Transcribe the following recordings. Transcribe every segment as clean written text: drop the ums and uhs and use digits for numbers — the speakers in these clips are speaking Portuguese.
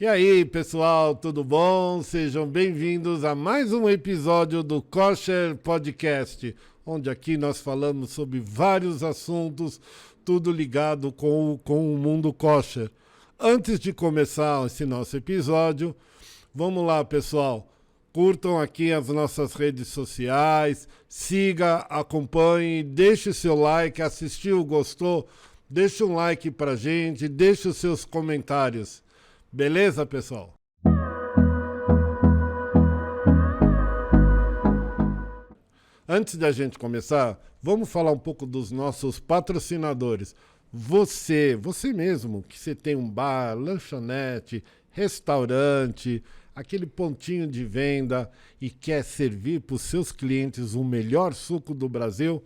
E aí, pessoal, tudo bom? Sejam bem-vindos a mais um episódio do Kosher Podcast, onde aqui nós falamos sobre vários assuntos, tudo ligado com o mundo kosher. Antes de começar esse nosso episódio, vamos lá, pessoal. Curtam aqui as nossas redes sociais, siga, acompanhe, deixe seu like, assistiu, gostou? Deixa um like pra gente, deixe os seus comentários. Beleza, pessoal? Antes da gente começar, vamos falar um pouco dos nossos patrocinadores. Você mesmo, que você tem um bar, lanchonete, restaurante, aquele pontinho de venda e quer servir para os seus clientes o melhor suco do Brasil,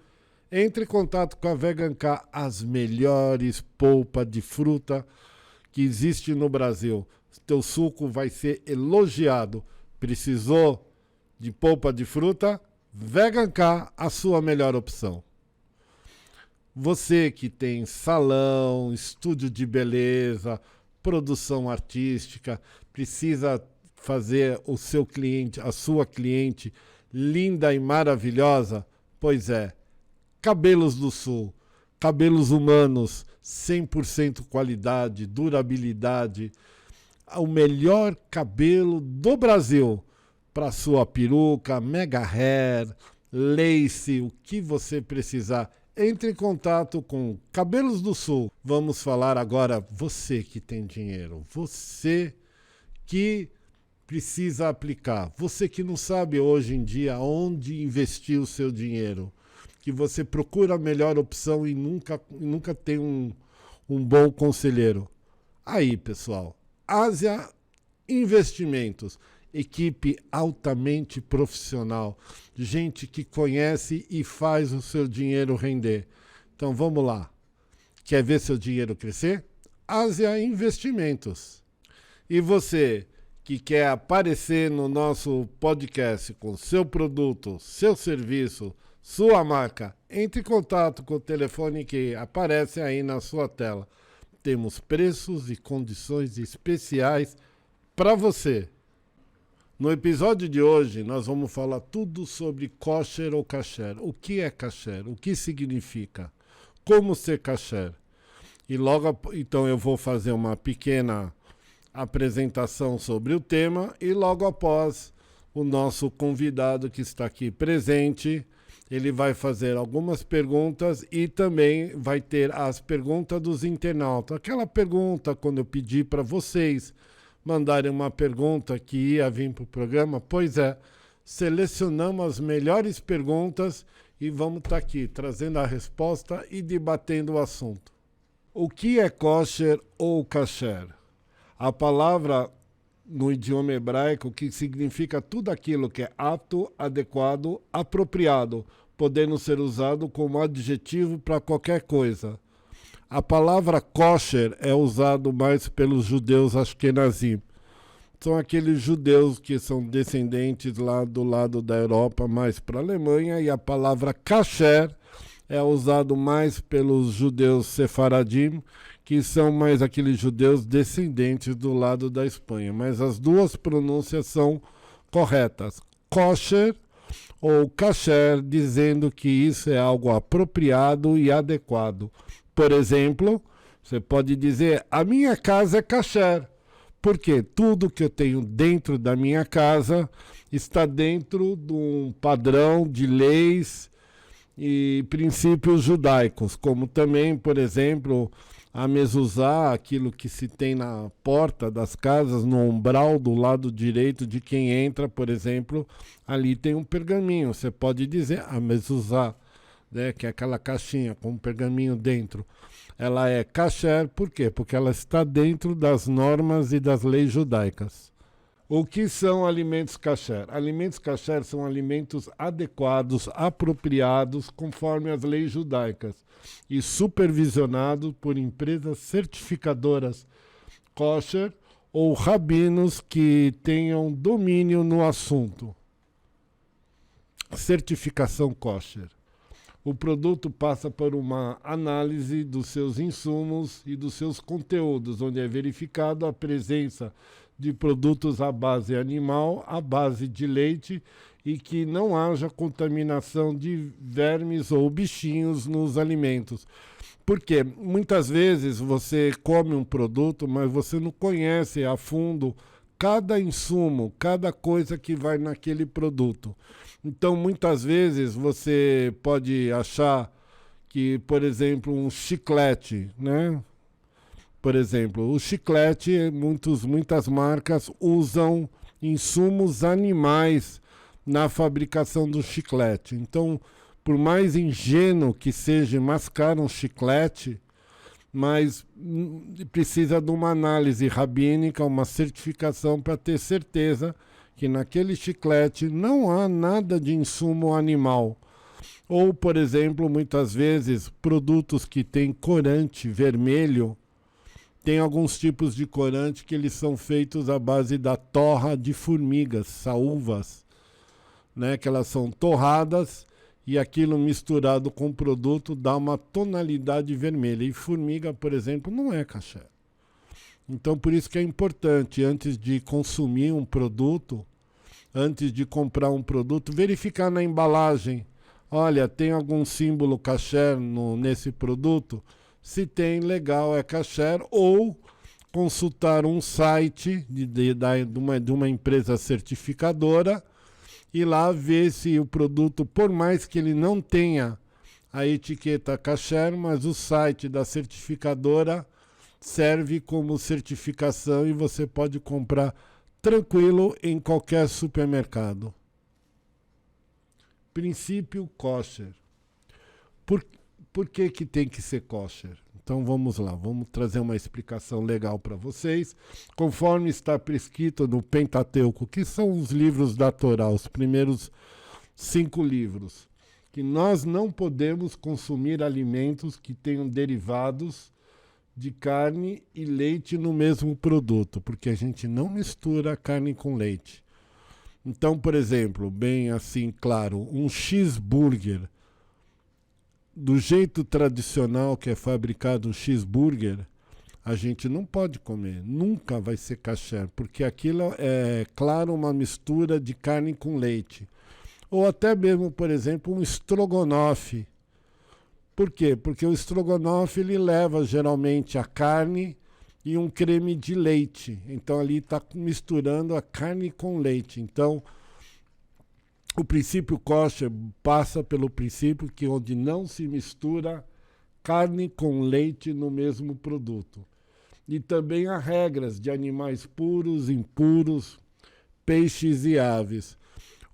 entre em contato com a Vegan K, as melhores polpas de fruta que existe no Brasil. Teu suco vai ser elogiado. Precisou de polpa de fruta? Vegan K, a sua melhor opção. Você que tem salão, estúdio de beleza, produção artística, precisa fazer o seu cliente, a sua cliente linda e maravilhosa? Pois é, Cabelos do Sul, cabelos humanos, 100% qualidade, durabilidade, o melhor cabelo do Brasil para sua peruca, mega hair, lace, o que você precisar. Entre em contato com Cabelos do Sul. Vamos falar agora, você que tem dinheiro, você que precisa aplicar, você que não sabe hoje em dia onde investir o seu dinheiro, que você procura a melhor opção e nunca tem um bom conselheiro. Aí, pessoal, Ásia Investimentos, equipe altamente profissional, gente que conhece e faz o seu dinheiro render. Então vamos lá. Quer ver seu dinheiro crescer? Ásia Investimentos. E você que quer aparecer no nosso podcast com seu produto, seu serviço, sua marca, entre em contato com o telefone que aparece aí na sua tela. Temos preços e condições especiais para você. No episódio de hoje, nós vamos falar tudo sobre kosher ou kasher. O que é kasher? O que significa? Como ser kasher? E então eu vou fazer uma pequena apresentação sobre o tema e logo após o nosso convidado que está aqui presente, ele vai fazer algumas perguntas e também vai ter as perguntas dos internautas. Aquela pergunta quando eu pedi para vocês mandarem uma pergunta que ia vir para o programa, pois é, selecionamos as melhores perguntas e vamos estar aqui trazendo a resposta e debatendo o assunto. O que é kosher ou kasher? A palavra no idioma hebraico que significa tudo aquilo que é apto, adequado, apropriado, podendo ser usado como adjetivo para qualquer coisa. A palavra kosher é usado mais pelos judeus ashkenazim. São aqueles judeus que são descendentes lá do lado da Europa, mais para a Alemanha, e a palavra kasher é usado mais pelos judeus sefaradim, que são mais aqueles judeus descendentes do lado da Espanha. Mas as duas pronúncias são corretas. Kosher ou kasher, dizendo que isso é algo apropriado e adequado. Por exemplo, você pode dizer, a minha casa é kasher, porque tudo que eu tenho dentro da minha casa está dentro de um padrão de leis e princípios judaicos, como também, por exemplo, a mezuzá, aquilo que se tem na porta das casas, no umbral do lado direito de quem entra, por exemplo, ali tem um pergaminho. Você pode dizer a mezuzá, né, que é aquela caixinha com um pergaminho dentro. Ela é kasher, por quê? Porque ela está dentro das normas e das leis judaicas. O que são alimentos kasher? Alimentos kasher são alimentos adequados, apropriados, conforme as leis judaicas e supervisionados por empresas certificadoras kosher ou rabinos que tenham domínio no assunto. Certificação kosher. O produto passa por uma análise dos seus insumos e dos seus conteúdos, onde é verificado a presença de produtos à base animal, à base de leite, e que não haja contaminação de vermes ou bichinhos nos alimentos. Porque muitas vezes você come um produto, mas você não conhece a fundo cada insumo, cada coisa que vai naquele produto. Então, muitas vezes você pode achar que, por exemplo, um chiclete, né? Por exemplo, o chiclete, muitas marcas usam insumos animais na fabricação do chiclete. Então, por mais ingênuo que seja mascar um chiclete, mas precisa de uma análise rabínica, uma certificação para ter certeza que naquele chiclete não há nada de insumo animal. Ou, por exemplo, muitas vezes, produtos que têm corante vermelho, tem alguns tipos de corante que eles são feitos à base da torra de formigas, saúvas, né? Que elas são torradas e aquilo misturado com o produto dá uma tonalidade vermelha. E formiga, por exemplo, não é caché. Então, por isso que é importante, antes de consumir um produto, antes de comprar um produto, verificar na embalagem. Olha, tem algum símbolo caché nesse produto? Se tem, legal, é kasher, ou consultar um site de uma empresa certificadora e lá ver se o produto, por mais que ele não tenha a etiqueta kasher, mas o site da certificadora serve como certificação e você pode comprar tranquilo em qualquer supermercado. Princípio kosher. Por que tem que ser kosher? Então vamos lá, vamos trazer uma explicação legal para vocês. Conforme está prescrito no Pentateuco, que são os livros da Torá, os primeiros 5 livros, que nós não podemos consumir alimentos que tenham derivados de carne e leite no mesmo produto, porque a gente não mistura carne com leite. Então, por exemplo, bem assim, claro, um cheeseburger, do jeito tradicional que é fabricado um cheeseburger, a gente não pode comer, nunca vai ser kasher, porque aquilo é, claro, uma mistura de carne com leite. Ou até mesmo, por exemplo, um estrogonofe. Por quê? Porque o estrogonofe ele leva geralmente a carne e um creme de leite. Então ali está misturando a carne com leite. Então o princípio kosher passa pelo princípio que onde não se mistura carne com leite no mesmo produto. E também há regras de animais puros, impuros, peixes e aves.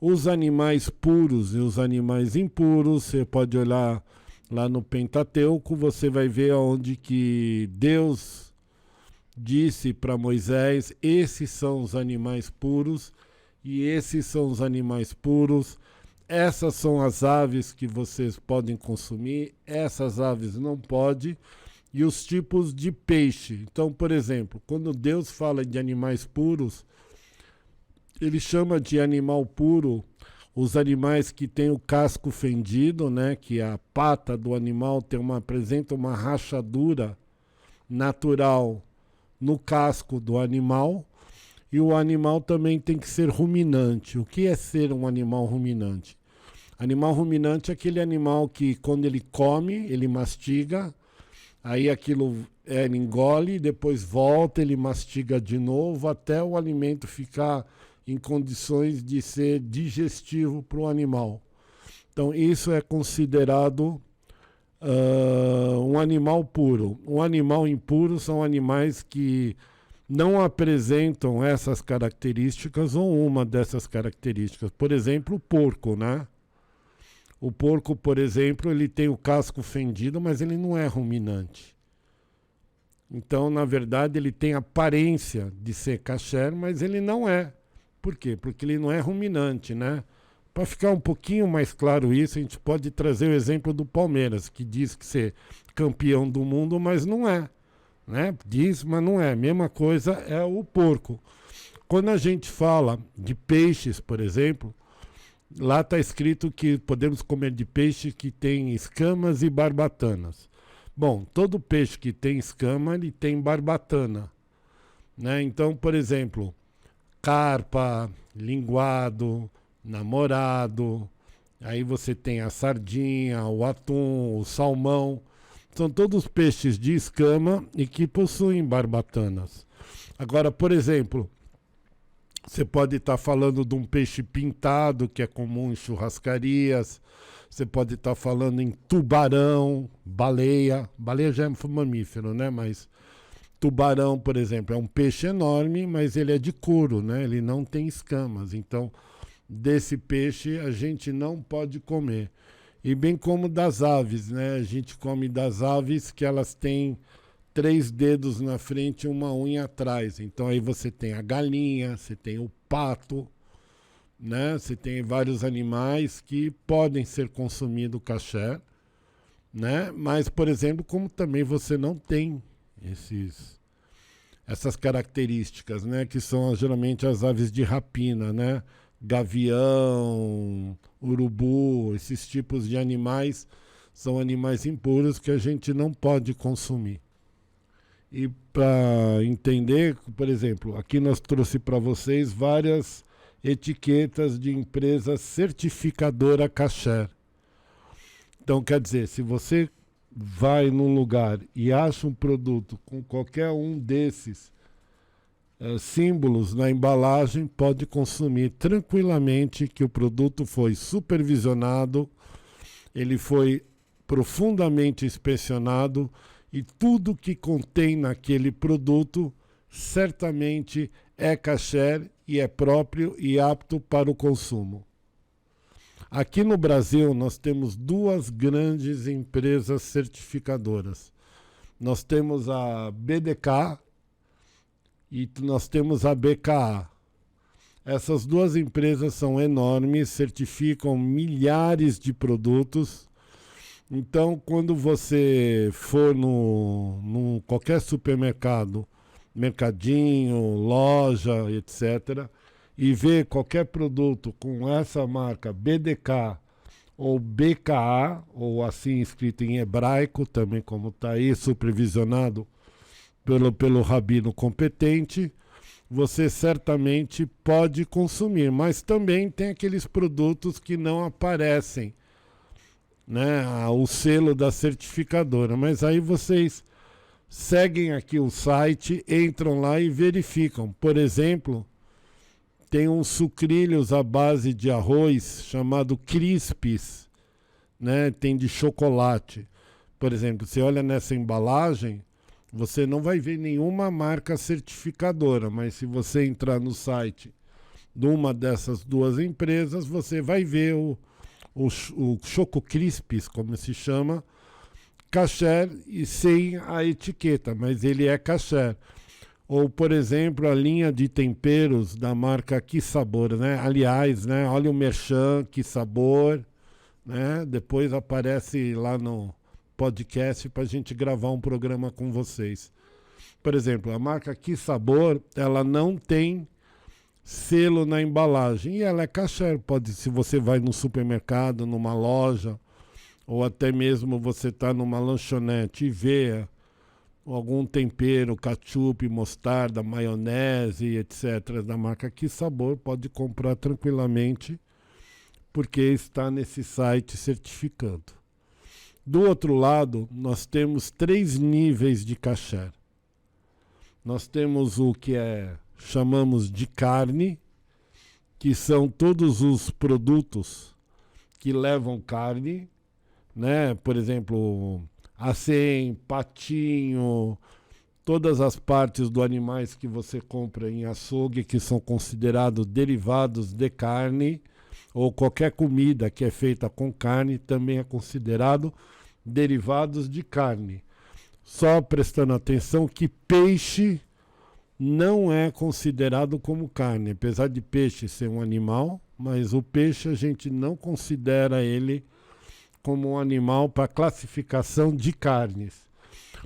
Os animais puros e os animais impuros, você pode olhar lá no Pentateuco, você vai ver onde que Deus disse para Moisés, esses são os animais puros e esses são os animais puros, essas são as aves que vocês podem consumir, essas aves não podem, e os tipos de peixe. Então, por exemplo, quando Deus fala de animais puros, ele chama de animal puro os animais que têm o casco fendido, né, que a pata do animal apresenta uma rachadura natural no casco do animal, e o animal também tem que ser ruminante. O que é ser um animal ruminante? Animal ruminante é aquele animal que quando ele come, ele mastiga, aí aquilo ele engole, depois volta, ele mastiga de novo até o alimento ficar em condições de ser digestivo para o animal. Então isso é considerado um animal puro. Um animal impuro são animais que não apresentam essas características ou uma dessas características. Por exemplo, o porco, né? O porco, por exemplo, ele tem o casco fendido, mas ele não é ruminante. Então, na verdade, ele tem aparência de ser kasher, mas ele não é. Por quê? Porque ele não é ruminante, né? Para ficar um pouquinho mais claro isso, a gente pode trazer o exemplo do Palmeiras, que diz que ser campeão do mundo, mas não é. Né? Diz, mas não é. A mesma coisa é o porco. Quando a gente fala de peixes, por exemplo, lá está escrito que podemos comer de peixe que tem escamas e barbatanas. Bom, todo peixe que tem escama, ele tem barbatana. Né? Então, por exemplo, carpa, linguado, namorado. Aí você tem a sardinha, o atum, o salmão. São todos peixes de escama e que possuem barbatanas. Agora, por exemplo, você pode estar falando de um peixe pintado, que é comum em churrascarias. Você pode estar falando em tubarão, baleia. Baleia já é um mamífero, né? Mas tubarão, por exemplo, é um peixe enorme, mas ele é de couro, né? Ele não tem escamas. Então, desse peixe a gente não pode comer. E bem como das aves, né? A gente come das aves que elas têm 3 dedos na frente e uma unha atrás. Então aí você tem a galinha, você tem o pato, né? Você tem vários animais que podem ser consumidos kasher, né? Mas, por exemplo, como também você não tem essas características, né? Que são geralmente as aves de rapina, né? Gavião, urubu, esses tipos de animais são animais impuros que a gente não pode consumir. E para entender, por exemplo, aqui nós trouxe para vocês várias etiquetas de empresa certificadora kasher. Então, quer dizer, se você vai num lugar e acha um produto com qualquer um desses símbolos na embalagem, pode consumir tranquilamente, que o produto foi supervisionado, ele foi profundamente inspecionado e tudo que contém naquele produto certamente é kasher e é próprio e apto para o consumo. Aqui no Brasil nós temos 2 grandes empresas certificadoras. Nós temos a BDK e nós temos a BKA. Essas 2 empresas são enormes, certificam milhares de produtos. Então, quando você for no qualquer supermercado, mercadinho, loja, etc., e ver qualquer produto com essa marca BDK ou BKA, ou assim escrito em hebraico, também como está aí, supervisionado pelo rabino competente, você certamente pode consumir. Mas também tem aqueles produtos que não aparecem, né, o selo da certificadora. Mas aí vocês seguem aqui o site, entram lá e verificam. Por exemplo, tem uns sucrilhos à base de arroz chamado Crispis, né? Tem de chocolate. Por exemplo, você olha nessa embalagem, você não vai ver nenhuma marca certificadora, mas se você entrar no site de uma dessas 2 empresas, você vai ver o Choco Crispis, como se chama, kasher e sem a etiqueta, mas ele é kasher. Ou, por exemplo, a linha de temperos da marca Que Sabor, né? Aliás, né? Olha o merchan, Que Sabor, né? Depois aparece lá no podcast para a gente gravar um programa com vocês. Por exemplo, a marca Que Sabor, ela não tem selo na embalagem e ela é kasher. Pode, se você vai no supermercado, numa loja, ou até mesmo você está numa lanchonete e vê algum tempero, ketchup, mostarda, maionese, etc., da marca Que Sabor, pode comprar tranquilamente, porque está nesse site certificando. Do outro lado, nós temos 3 níveis de kasher. Nós temos o que chamamos de carne, que são todos os produtos que levam carne, né? Por exemplo, acém, patinho, todas as partes do animais que você compra em açougue que são considerados derivados de carne, ou qualquer comida que é feita com carne também é considerado derivados de carne. Só prestando atenção que peixe não é considerado como carne, apesar de peixe ser um animal, mas o peixe a gente não considera ele como um animal para classificação de carnes.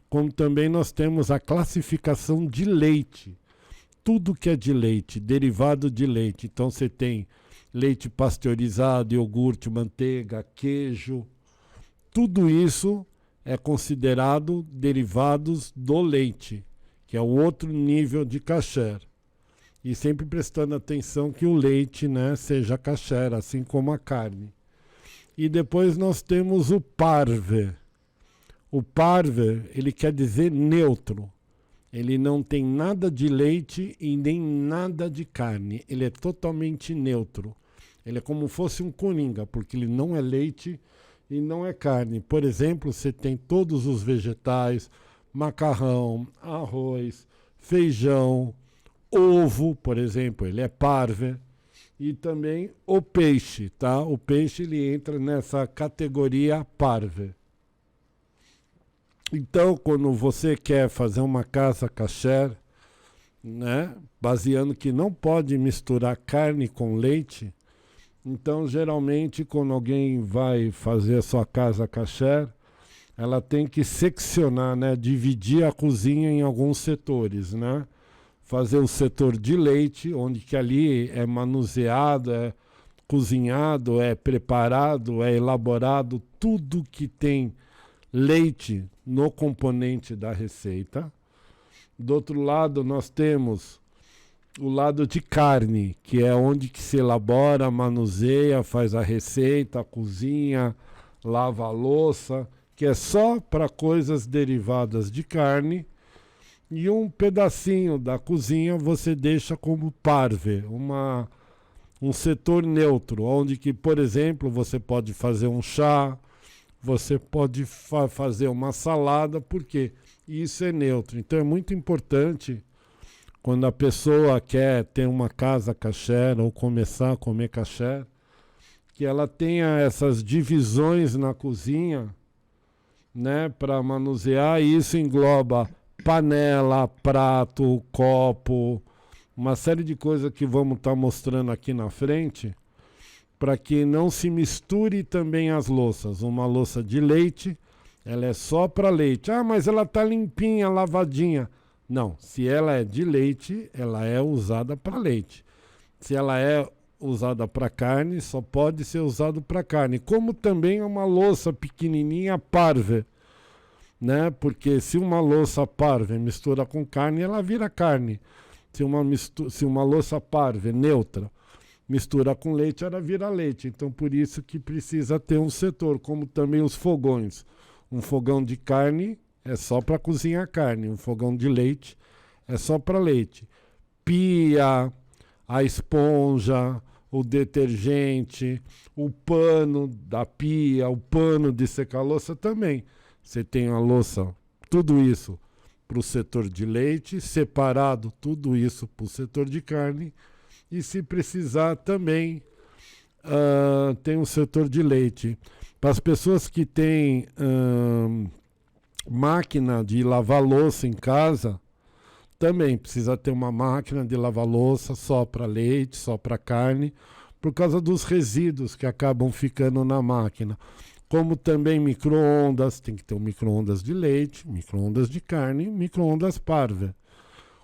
Como também nós temos a classificação de leite. Tudo que é de leite, derivado de leite. Então você tem leite pasteurizado, iogurte, manteiga, queijo. Tudo isso é considerado derivados do leite, que é o outro nível de kasher. E sempre prestando atenção que o leite, né, seja kasher, assim como a carne. E depois nós temos o parve. O parve, ele quer dizer neutro. Ele não tem nada de leite e nem nada de carne. Ele é totalmente neutro. Ele é como fosse um coringa, porque ele não é leite e não é carne. Por exemplo, você tem todos os vegetais, macarrão, arroz, feijão, ovo, por exemplo, ele é parve. E também o peixe, tá? O peixe ele entra nessa categoria parve. Então, quando você quer fazer uma casa kasher, né, baseando que não pode misturar carne com leite, então geralmente quando alguém vai fazer a sua casa kasher, ela tem que seccionar, né, dividir a cozinha em alguns setores, né? Fazer o setor de leite, onde que ali é manuseado, é cozinhado, é preparado, é elaborado tudo que tem leite no componente da receita. Do outro lado nós temos o lado de carne, que é onde que se elabora, manuseia, faz a receita, cozinha, lava a louça, que é só para coisas derivadas de carne. E um pedacinho da cozinha você deixa como parve, um setor neutro, onde que, por exemplo, você pode fazer um chá, você pode fazer uma salada, porque isso é neutro. Então é muito importante, quando a pessoa quer ter uma casa kasher ou começar a comer kasher, que ela tenha essas divisões na cozinha, né, para manusear, e isso engloba panela, prato, copo, uma série de coisas que vamos estar mostrando aqui na frente, para que não se misture também as louças. Uma louça de leite, ela é só para leite. Ah, mas ela tá limpinha, lavadinha. Não, se ela é de leite, ela é usada para leite. Se ela é usada para carne, só pode ser usado para carne. Como também é uma louça pequenininha parve, né? Porque se uma louça parve mistura com carne, ela vira carne. Se uma louça parve neutra mistura com leite, ela vira leite. Então por isso que precisa ter um setor, como também os fogões. Um fogão de carne é só para cozinhar carne, um fogão de leite é só para leite. Pia, a esponja, o detergente, o pano da pia, o pano de secar louça também. Você tem a louça, tudo isso para o setor de leite, separado tudo isso para o setor de carne, e se precisar também tem um setor de leite. Para as pessoas que têm máquina de lavar louça em casa, também precisa ter uma máquina de lavar louça só para leite, só para carne, por causa dos resíduos que acabam ficando na máquina. Como também micro-ondas, tem que ter um micro-ondas de leite, micro-ondas de carne, micro-ondas parve.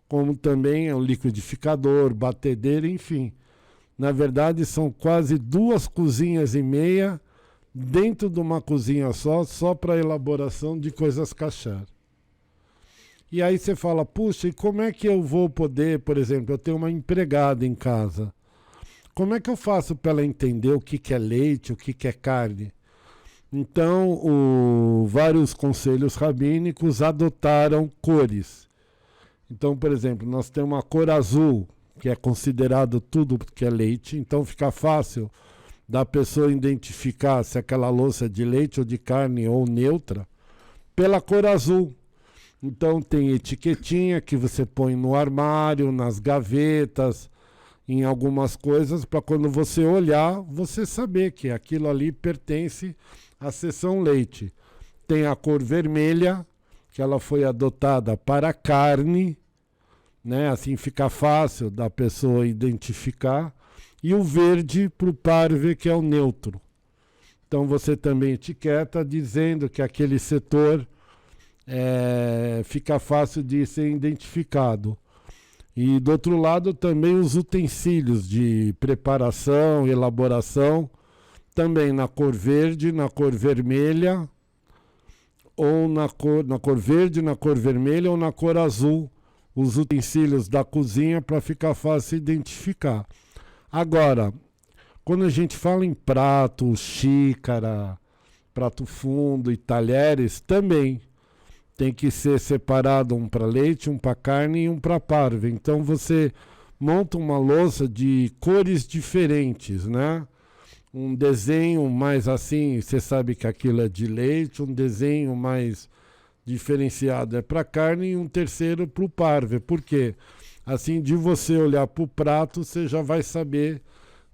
Como também o liquidificador, batedeira, enfim. Na verdade, são quase 2 cozinhas e meia dentro de uma cozinha só para elaboração de coisas kasher. E aí você fala, puxa, e como é que eu vou poder, por exemplo, eu tenho uma empregada em casa. Como é que eu faço para ela entender o que é leite, o que é carne? Então, vários conselhos rabínicos adotaram cores. Então, por exemplo, nós temos a cor azul, que é considerado tudo que é leite. Então, fica fácil da pessoa identificar se aquela louça é de leite ou de carne ou neutra pela cor azul. Então, tem etiquetinha que você põe no armário, nas gavetas, em algumas coisas, para quando você olhar, você saber que aquilo ali pertence à seção leite. Tem a cor vermelha, que ela foi adotada para carne, né? Assim fica fácil da pessoa identificar. E o verde para o parve, que é o neutro. Então você também etiqueta dizendo que aquele setor fica fácil de ser identificado. E do outro lado também os utensílios de preparação, elaboração, também na cor verde, na cor vermelha, ou na cor verde, na cor vermelha ou na cor azul, os utensílios da cozinha para ficar fácil identificar. Agora, quando a gente fala em prato, xícara, prato fundo e talheres, também tem que ser separado um para leite, um para carne e um para parve. Então você monta uma louça de cores diferentes, né? Um desenho mais assim, você sabe que aquilo é de leite, um desenho mais diferenciado é para carne e um terceiro para o parve. Por quê? Assim, de você olhar para o prato, você já vai saber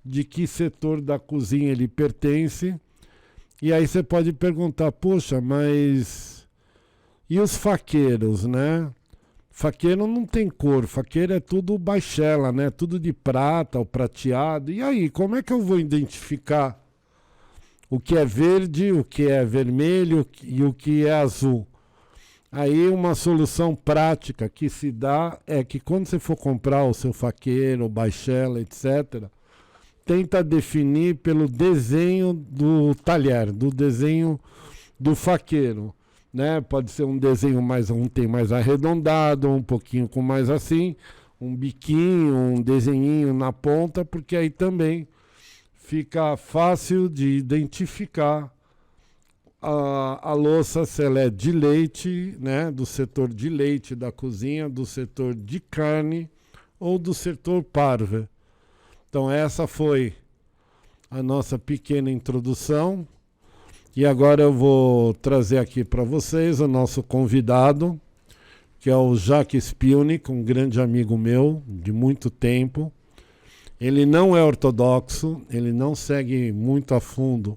de que setor da cozinha ele pertence. E aí você pode perguntar, poxa, mas e os faqueiros, né? Faqueiro não tem cor, faqueiro é tudo baixela, né? Tudo de prata ou prateado. E aí, como é que eu vou identificar o que é verde, o que é vermelho e o que é azul? Aí uma solução prática que se dá é que quando você for comprar o seu faqueiro, baixela, etc., tenta definir pelo desenho do talher, do desenho do faqueiro. Né? Pode ser um desenho um tem mais arredondado, um pouquinho com mais assim, um biquinho, um desenhinho na ponta, porque aí também fica fácil de identificar a louça, se ela é de leite, né? Do setor de leite da cozinha, do setor de carne ou do setor parve. Então essa foi a nossa pequena introdução. E agora eu vou trazer aqui para vocês o nosso convidado, que é o Jacques Spielnig, um grande amigo meu de muito tempo. Ele não é ortodoxo, ele não segue muito a fundo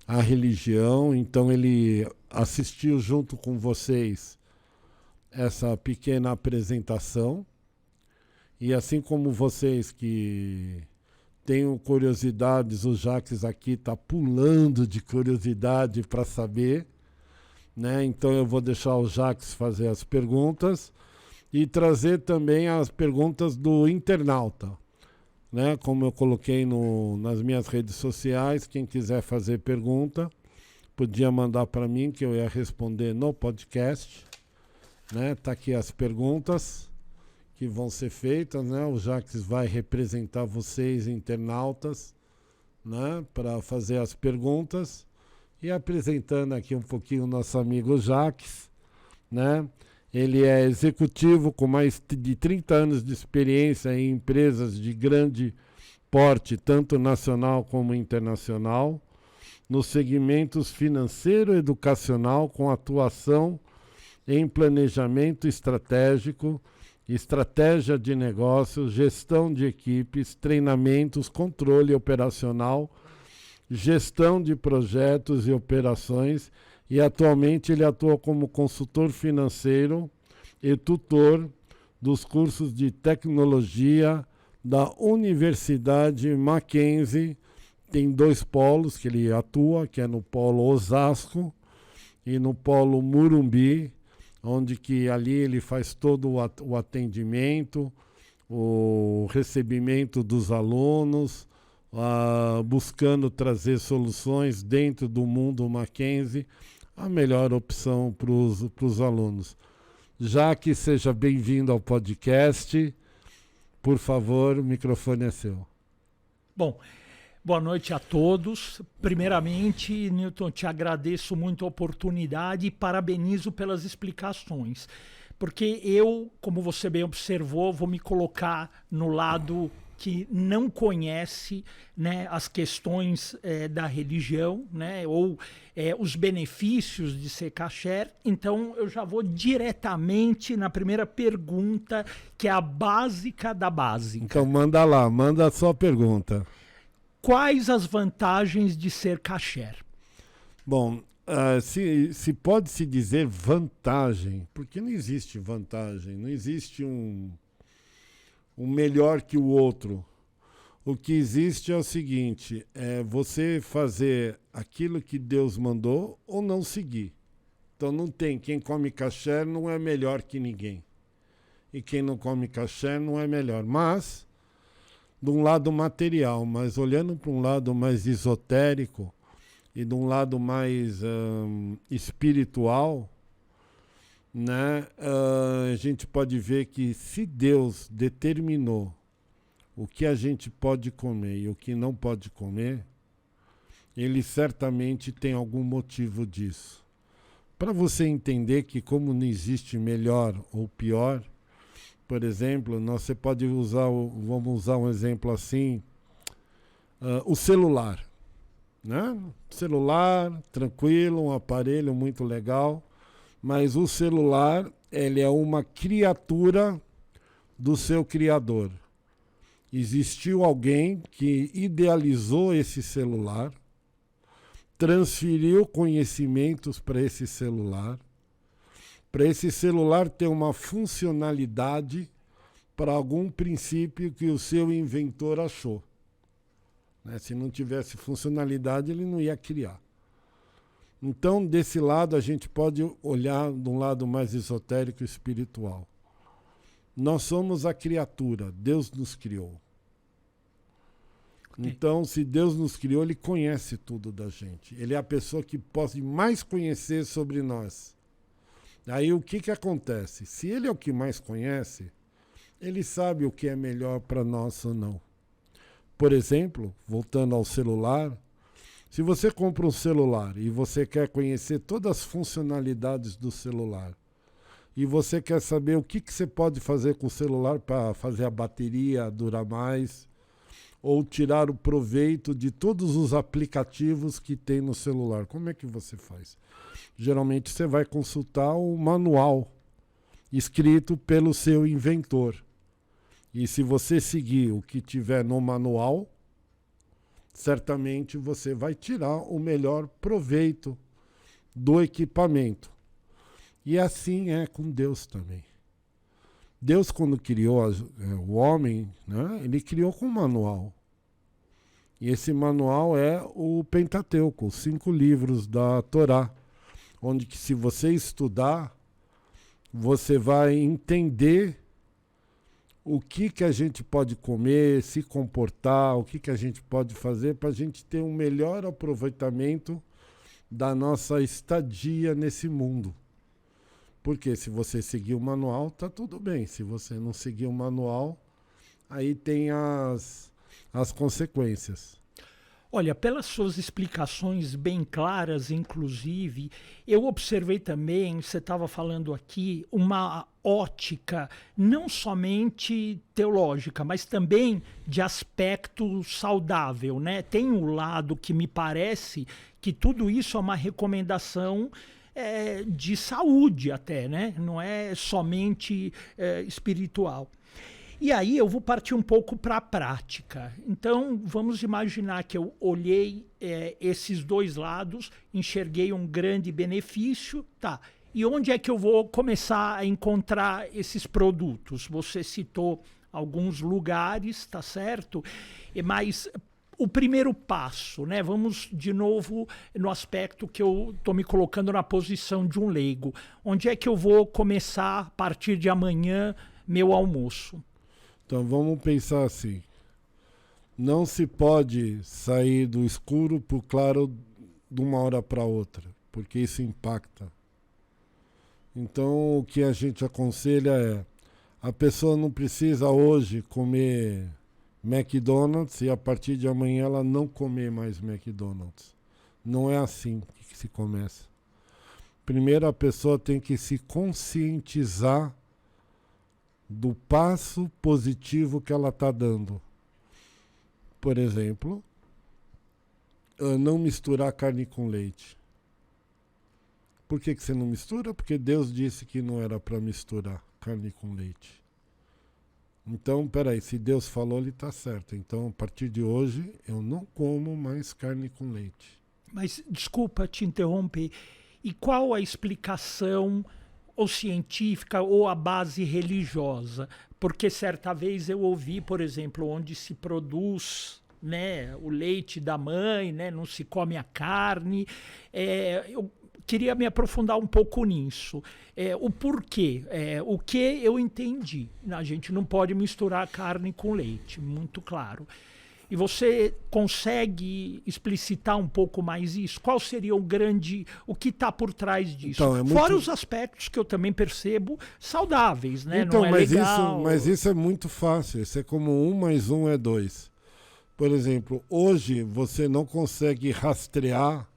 a religião, então ele assistiu junto com vocês essa pequena apresentação. E assim como vocês que tenho curiosidades, o Jacques aqui está pulando de curiosidade para saber, né? Então eu vou deixar o Jacques fazer as perguntas e trazer também as perguntas do internauta, né? Como eu coloquei nas minhas redes sociais, quem quiser fazer pergunta, podia mandar para mim que eu ia responder no podcast, né? Tá aqui as perguntas que vão ser feitas, né? O Jacques vai representar vocês, internautas, né? Para fazer as perguntas. E apresentando aqui um pouquinho o nosso amigo Jacques, né? Ele é executivo com mais de 30 anos de experiência em empresas de grande porte, tanto nacional como internacional, nos segmentos financeiro e educacional, com atuação em planejamento estratégico, estratégia de negócios, gestão de equipes, treinamentos, controle operacional, gestão de projetos e operações, e atualmente ele atua como consultor financeiro e tutor dos cursos de tecnologia da Universidade Mackenzie. Tem 2 polos que ele atua, que é no polo Osasco e no polo Morumbi, onde que ali ele faz todo o atendimento, o recebimento dos alunos, buscando trazer soluções dentro do mundo Mackenzie, a melhor opção para os alunos. Jacques, seja bem-vindo ao podcast. Por favor, o microfone é seu. Bom, boa noite a todos. Primeiramente, Newton, te agradeço muito a oportunidade e parabenizo pelas explicações. Porque eu, como você bem observou, vou me colocar no lado que não conhece, né, as questões da religião, né, ou os benefícios de ser kasher. Então eu já vou diretamente na primeira pergunta, que é a básica da básica. Então manda lá, manda a sua pergunta. Quais as vantagens de ser kasher? Bom, se pode-se dizer vantagem, porque não existe vantagem, não existe um melhor que o outro. O que existe é o seguinte, é você fazer aquilo que Deus mandou ou não seguir. Então não tem, quem come kasher não é melhor que ninguém. E quem não come kasher não é melhor. Mas, de um lado material, mas olhando para um lado mais esotérico e de um lado mais espiritual, né? A gente pode ver que se Deus determinou o que a gente pode comer e o que não pode comer, ele certamente tem algum motivo disso. Para você entender que como não existe melhor ou pior, por exemplo, você pode usar, vamos usar um exemplo assim, o celular, né? Celular, tranquilo, um aparelho muito legal, mas o celular, ele é uma criatura do seu criador. Existiu alguém que idealizou esse celular, transferiu conhecimentos para esse celular ter uma funcionalidade para algum princípio que o seu inventor achou. Né? Se não tivesse funcionalidade, ele não ia criar. Então, desse lado, a gente pode olhar de um lado mais esotérico e espiritual. Nós somos a criatura, Deus nos criou. Então, se Deus nos criou, Ele conhece tudo da gente. Ele é a pessoa que pode mais conhecer sobre nós. Aí o que acontece? Se Ele é o que mais conhece, Ele sabe o que é melhor para nós ou não. Por exemplo, voltando ao celular, se você compra um celular e você quer conhecer todas as funcionalidades do celular, e você quer saber o que você pode fazer com o celular para fazer a bateria durar mais, ou tirar o proveito de todos os aplicativos que tem no celular, como é que você faz? Geralmente você vai consultar o manual escrito pelo seu inventor. E se você seguir o que tiver no manual, certamente você vai tirar o melhor proveito do equipamento. E assim é com Deus também. Deus, quando criou o homem, né, ele criou com um manual. E esse manual é o Pentateuco, os 5 livros da Torá, onde que, se você estudar, você vai entender o que a gente pode comer, se comportar, o que a gente pode fazer para a gente ter um melhor aproveitamento da nossa estadia nesse mundo. Porque se você seguir o manual, tá tudo bem. Se você não seguir o manual, aí tem as consequências. Olha, pelas suas explicações bem claras, inclusive, eu observei também, você estava falando aqui, uma ótica não somente teológica, mas também de aspecto saudável, né? Tem um lado que me parece que tudo isso é uma recomendação de saúde até, né? Não é somente espiritual. E aí eu vou partir um pouco para a prática. Então, vamos imaginar que eu olhei esses dois lados, enxerguei um grande benefício, tá? E onde é que eu vou começar a encontrar esses produtos? Você citou alguns lugares, tá certo? Mas o primeiro passo, né? Vamos de novo no aspecto que eu estou me colocando na posição de um leigo. Onde é que eu vou começar, a partir de amanhã, meu almoço? Então vamos pensar assim. Não se pode sair do escuro para o claro de uma hora para outra, porque isso impacta. Então o que a gente aconselha é: a pessoa não precisa hoje comer McDonald's e a partir de amanhã ela não comer mais McDonald's. Não é assim que se começa. Primeiro a pessoa tem que se conscientizar do passo positivo que ela está dando. Por exemplo, não misturar carne com leite. Por que você não mistura? Porque Deus disse que não era para misturar carne com leite. Então, peraí, se Deus falou, ele está certo. Então, a partir de hoje, eu não como mais carne com leite. Mas, desculpa te interromper, e qual a explicação ou científica ou a base religiosa? Porque certa vez eu ouvi, por exemplo, onde se produz, né, o leite da mãe, né, não se come a carne. Eu queria me aprofundar um pouco nisso. O porquê, o que eu entendi. A gente não pode misturar carne com leite, muito claro. E você consegue explicitar um pouco mais isso? Qual seria o que está por trás disso? Então, Fora os aspectos que eu também percebo saudáveis, né? Então, Não é legal. mas isso é muito fácil. Isso é como 1 mais 1 é 2. Por exemplo, hoje você não consegue rastrear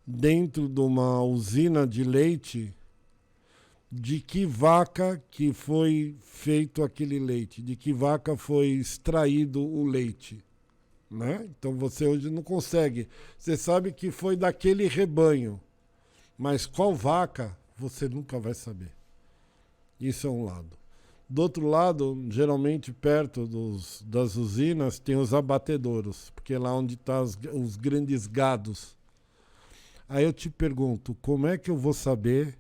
dentro de uma usina de leite de que vaca que foi feito aquele leite, de que vaca foi extraído o leite, né? Então você hoje não consegue. Você sabe que foi daquele rebanho, mas qual vaca você nunca vai saber. Isso é um lado. Do outro lado, geralmente perto das usinas tem os abatedouros, porque é lá onde estão os grandes gados. Aí eu te pergunto, como é que eu vou saber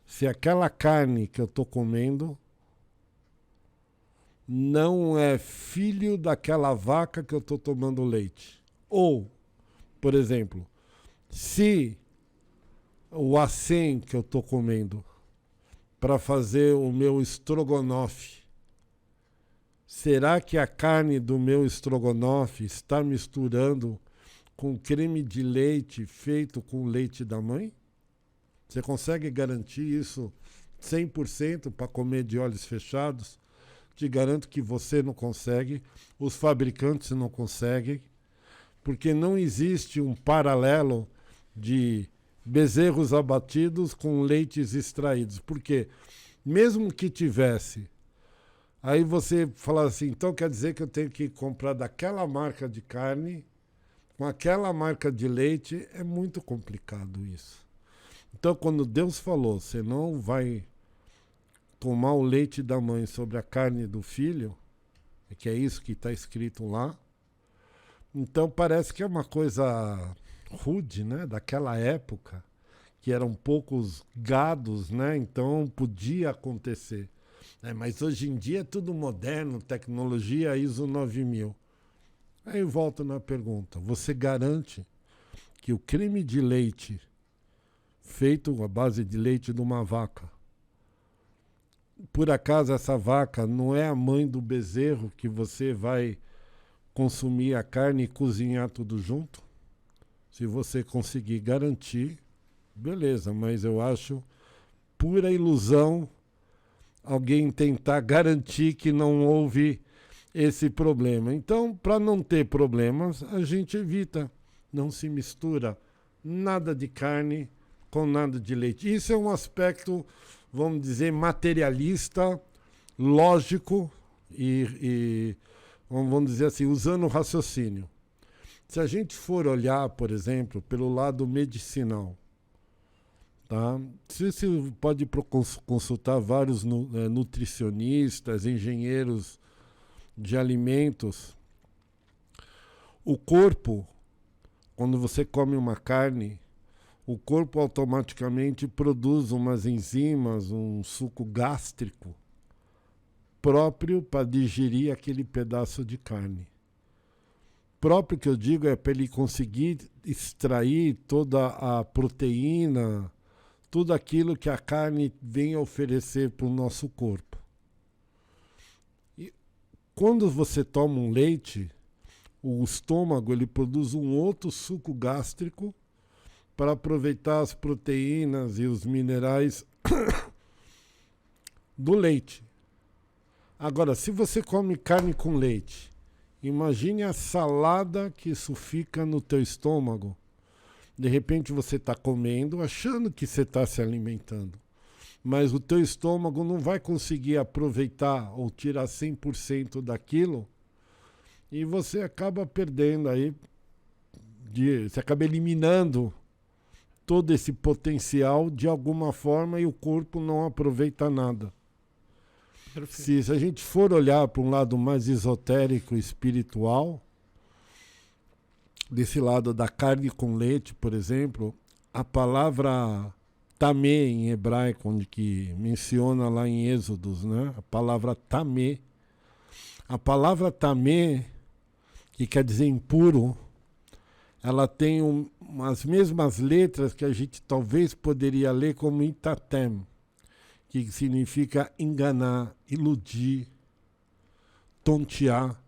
se aquela carne que eu estou comendo não é filho daquela vaca que eu estou tomando leite? Ou, por exemplo, se o acém que eu estou comendo para fazer o meu estrogonofe, será que a carne do meu estrogonofe está misturando com creme de leite feito com leite da mãe? Você consegue garantir isso 100% para comer de olhos fechados? Te garanto que você não consegue, os fabricantes não conseguem, porque não existe um paralelo de bezerros abatidos com leites extraídos. Porque mesmo que tivesse, aí você fala assim, então quer dizer que eu tenho que comprar daquela marca de carne, com aquela marca de leite, é muito complicado isso. Então, quando Deus falou, você não vai tomar o leite da mãe sobre a carne do filho, que é isso que está escrito lá, então parece que é uma coisa rude, né? Daquela época, que eram poucos gados, né? Então podia acontecer. Mas hoje em dia é tudo moderno, tecnologia ISO 9000. Aí eu volto na pergunta, você garante que o creme de leite feito à base de leite de uma vaca, por acaso essa vaca não é a mãe do bezerro que você vai consumir a carne e cozinhar tudo junto? Se você conseguir garantir, beleza, mas eu acho pura ilusão alguém tentar garantir que não houve esse problema. Então, para não ter problemas, a gente evita, não se mistura nada de carne com nada de leite. Isso é um aspecto, vamos dizer, materialista, lógico e vamos dizer assim, usando o raciocínio. Se a gente for olhar, por exemplo, pelo lado medicinal, tá? Você pode consultar vários nutricionistas, engenheiros de alimentos. O corpo, quando você come uma carne, o corpo automaticamente produz umas enzimas, um suco gástrico próprio para digerir aquele pedaço de carne. Próprio que eu digo é para ele conseguir extrair toda a proteína, tudo aquilo que a carne vem a oferecer para o nosso corpo. E quando você toma um leite, o estômago ele produz um outro suco gástrico para aproveitar as proteínas e os minerais do leite. Agora, se você come carne com leite, imagine a salada que isso fica no teu estômago. De repente você está comendo, achando que você está se alimentando. Mas o teu estômago não vai conseguir aproveitar ou tirar 100% daquilo. E você acaba perdendo aí, você acaba eliminando todo esse potencial de alguma forma e o corpo não aproveita nada. Se a gente for olhar para um lado mais esotérico e espiritual, desse lado da carne com leite, por exemplo, a palavra tamê em hebraico, onde que menciona lá em Êxodos, né? A palavra tamê. A palavra tamê, que quer dizer impuro, ela tem as mesmas letras que a gente talvez poderia ler como itatem, que significa enganar, iludir, tontear.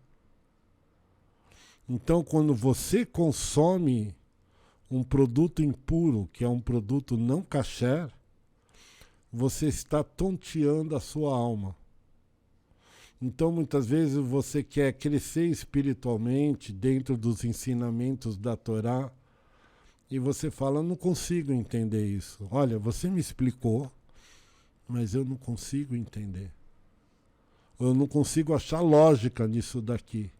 Então, quando você consome um produto impuro, que é um produto não kasher, você está tonteando a sua alma. Então, muitas vezes você quer crescer espiritualmente dentro dos ensinamentos da Torá e você fala, não consigo entender isso. Olha, você me explicou, mas eu não consigo entender. Eu não consigo achar lógica nisso daqui.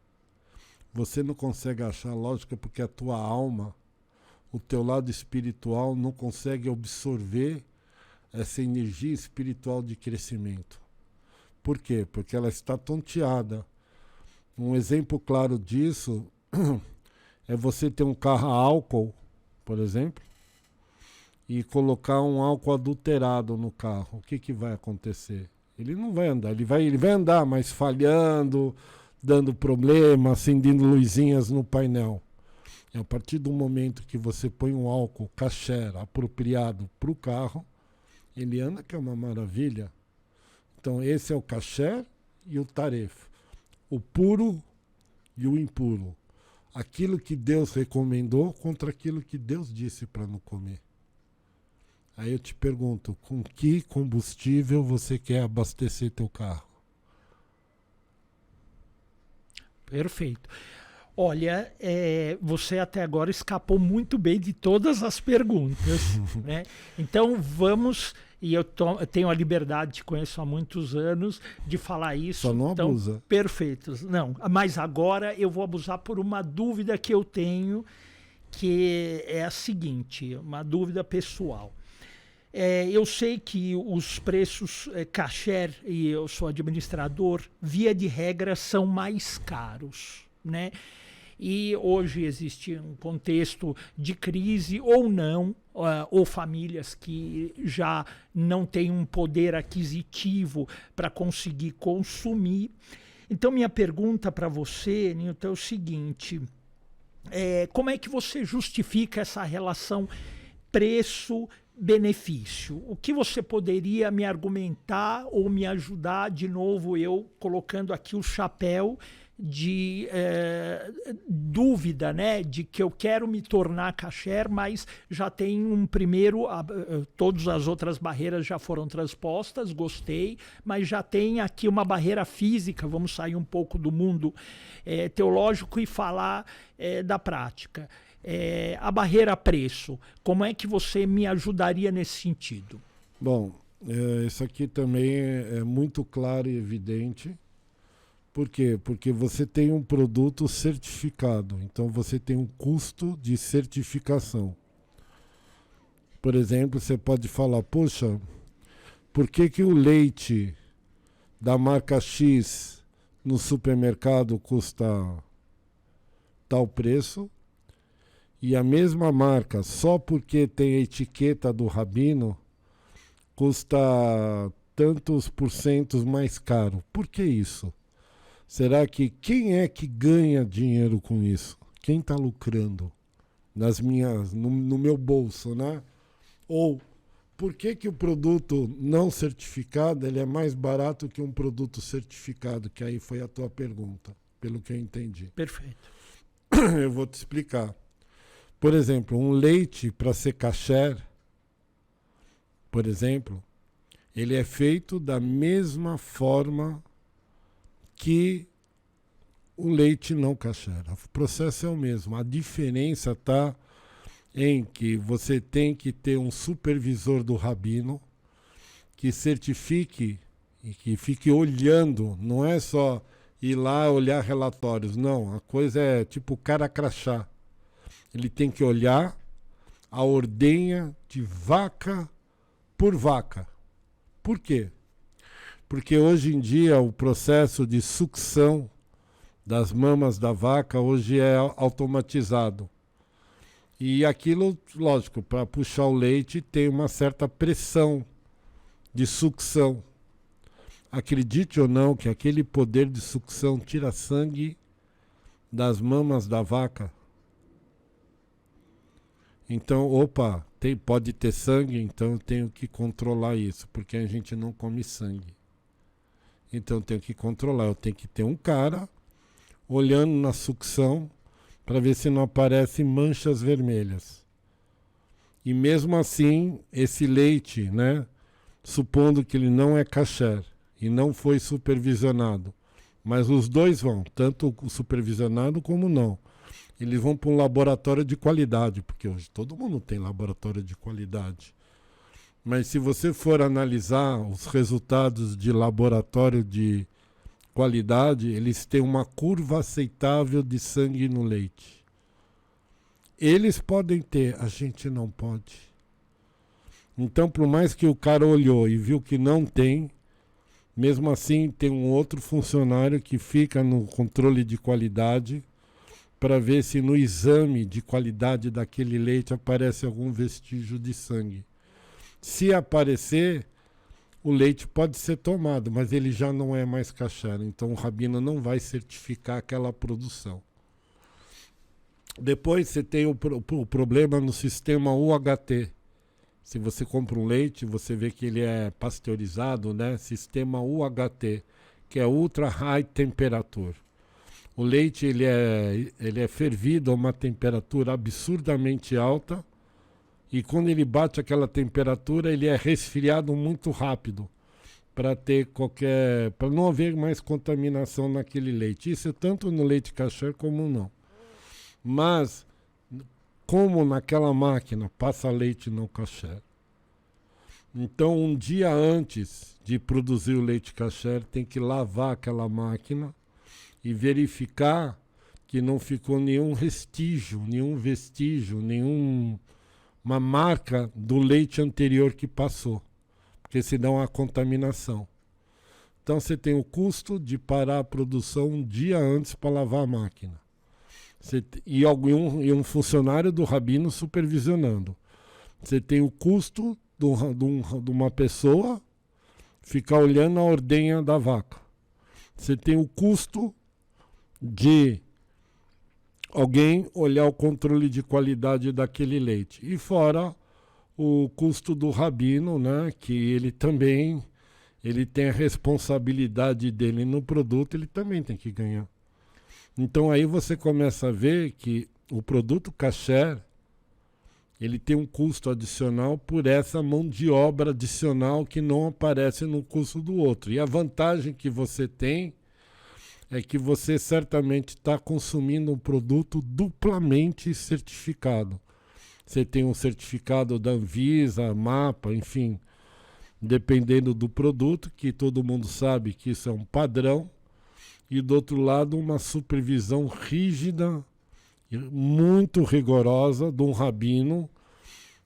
Você não consegue achar lógica porque a tua alma, o teu lado espiritual não consegue absorver essa energia espiritual de crescimento. Por quê? Porque ela está tonteada. Um exemplo claro disso é você ter um carro a álcool, por exemplo, e colocar um álcool adulterado no carro. O que vai acontecer? Ele não vai andar. Ele vai andar, mas falhando, dando problema, acendendo luzinhas no painel. E a partir do momento que você põe um álcool kasher apropriado para o carro, ele anda, que é uma maravilha. Então esse é o kasher e o taref. O puro e o impuro. Aquilo que Deus recomendou contra aquilo que Deus disse para não comer. Aí eu te pergunto, com que combustível você quer abastecer teu carro? Perfeito. Olha, você até agora escapou muito bem de todas as perguntas, né? Então vamos, e eu tenho a liberdade, te conheço há muitos anos, de falar isso. Só não então, abusa. Perfeitos. Não, mas agora eu vou abusar por uma dúvida que eu tenho, que é a seguinte, uma dúvida pessoal. Eu sei que os preços kasher, e eu sou administrador, via de regra são mais caros, né? E hoje existe um contexto de crise ou não, ou famílias que já não têm um poder aquisitivo para conseguir consumir. Então minha pergunta para você, Nilton, é o seguinte, como é que você justifica essa relação preço-benefício? O que você poderia me argumentar ou me ajudar, de novo eu colocando aqui o chapéu de dúvida, né, de que eu quero me tornar kasher, mas já tem um primeiro, todas as outras barreiras já foram transpostas, gostei, mas já tem aqui uma barreira física, vamos sair um pouco do mundo teológico e falar da prática. A barreira preço, como é que você me ajudaria nesse sentido? Bom, isso aqui também é muito claro e evidente. Por quê? Porque você tem um produto certificado, então você tem um custo de certificação. Por exemplo, você pode falar, poxa, por que o leite da marca X no supermercado custa tal preço e a mesma marca, só porque tem a etiqueta do rabino, custa tantos porcentos mais caro? Por que isso? Será que quem é que ganha dinheiro com isso? Quem está lucrando no meu bolso, né? Ou por que o produto não certificado ele é mais barato que um produto certificado? Que aí foi a tua pergunta, pelo que eu entendi. Perfeito. Eu vou te explicar. Por exemplo, um leite para ser kasher, por exemplo, ele é feito da mesma forma que o leite não kasher. O processo é o mesmo. A diferença está em que você tem que ter um supervisor do rabino que certifique e que fique olhando. Não é só ir lá olhar relatórios. Não, a coisa é tipo cara crachá. Ele tem que olhar a ordenha de vaca por vaca. Por quê? Porque hoje em dia o processo de sucção das mamas da vaca hoje é automatizado. E aquilo, lógico, para puxar o leite tem uma certa pressão de sucção. Acredite ou não que aquele poder de sucção tira sangue das mamas da vaca. Então, pode ter sangue, então eu tenho que controlar isso, porque a gente não come sangue. Então eu tenho que controlar, eu tenho que ter um cara olhando na sucção para ver se não aparecem manchas vermelhas. E mesmo assim, esse leite, né, supondo que ele não é kasher e não foi supervisionado, mas os dois vão, tanto o supervisionado como não. Eles vão para um laboratório de qualidade, porque hoje todo mundo tem laboratório de qualidade. Mas se você for analisar os resultados de laboratório de qualidade, eles têm uma curva aceitável de sangue no leite. Eles podem ter, a gente não pode. Então, por mais que o cara olhou e viu que não tem, mesmo assim tem um outro funcionário que fica no controle de qualidade para ver se no exame de qualidade daquele leite aparece algum vestígio de sangue. Se aparecer, o leite pode ser tomado, mas ele já não é mais kasher. Então o rabino não vai certificar aquela produção. Depois você tem o problema no sistema UHT. Se você compra um leite, você vê que ele é pasteurizado, né? Sistema UHT, que é Ultra High Temperature. O leite ele é fervido a uma temperatura absurdamente alta e quando ele bate aquela temperatura ele é resfriado muito rápido para não haver mais contaminação naquele leite. Isso é tanto no leite kasher como não. Mas como naquela máquina passa leite não kasher, então um dia antes de produzir o leite kasher tem que lavar aquela máquina e verificar que não ficou nenhum vestígio, nenhuma marca do leite anterior que passou, porque senão há contaminação. Então você tem o custo de parar a produção um dia antes para lavar a máquina. E um funcionário do rabino supervisionando. Você tem o custo de uma pessoa ficar olhando a ordenha da vaca. Você tem o custo de alguém olhar o controle de qualidade daquele leite. E fora o custo do rabino, né, que ele também tem a responsabilidade dele no produto, ele também tem que ganhar. Então aí você começa a ver que o produto kasher, ele tem um custo adicional por essa mão de obra adicional que não aparece no custo do outro. E a vantagem que você tem é que você certamente está consumindo um produto duplamente certificado. Você tem um certificado da Anvisa, MAPA, enfim, dependendo do produto, que todo mundo sabe que isso é um padrão, e do outro lado uma supervisão rígida, muito rigorosa de um rabino,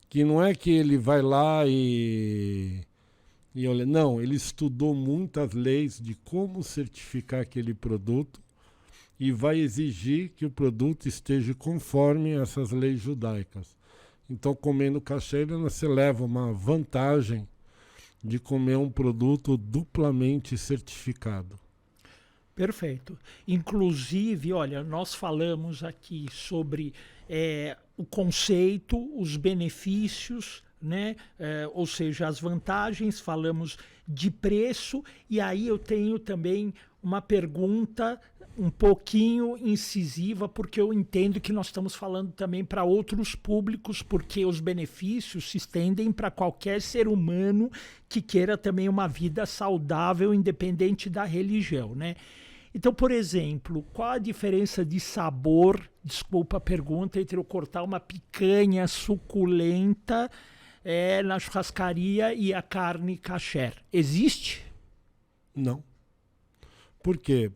que não é que ele vai lá e olha, não, ele estudou muitas leis de como certificar aquele produto e vai exigir que o produto esteja conforme essas leis judaicas. Então, comendo kasher, você leva uma vantagem de comer um produto duplamente certificado. Perfeito. Inclusive, olha, nós falamos aqui sobre o conceito, os benefícios, né? Ou seja, as vantagens, falamos de preço, e aí eu tenho também uma pergunta um pouquinho incisiva, porque eu entendo que nós estamos falando também para outros públicos, porque os benefícios se estendem para qualquer ser humano que queira também uma vida saudável, independente da religião, né? Então, por exemplo, qual a diferença de sabor, desculpa a pergunta, entre eu cortar uma picanha suculenta na churrascaria e a carne kasher? Existe? Não. Por quê?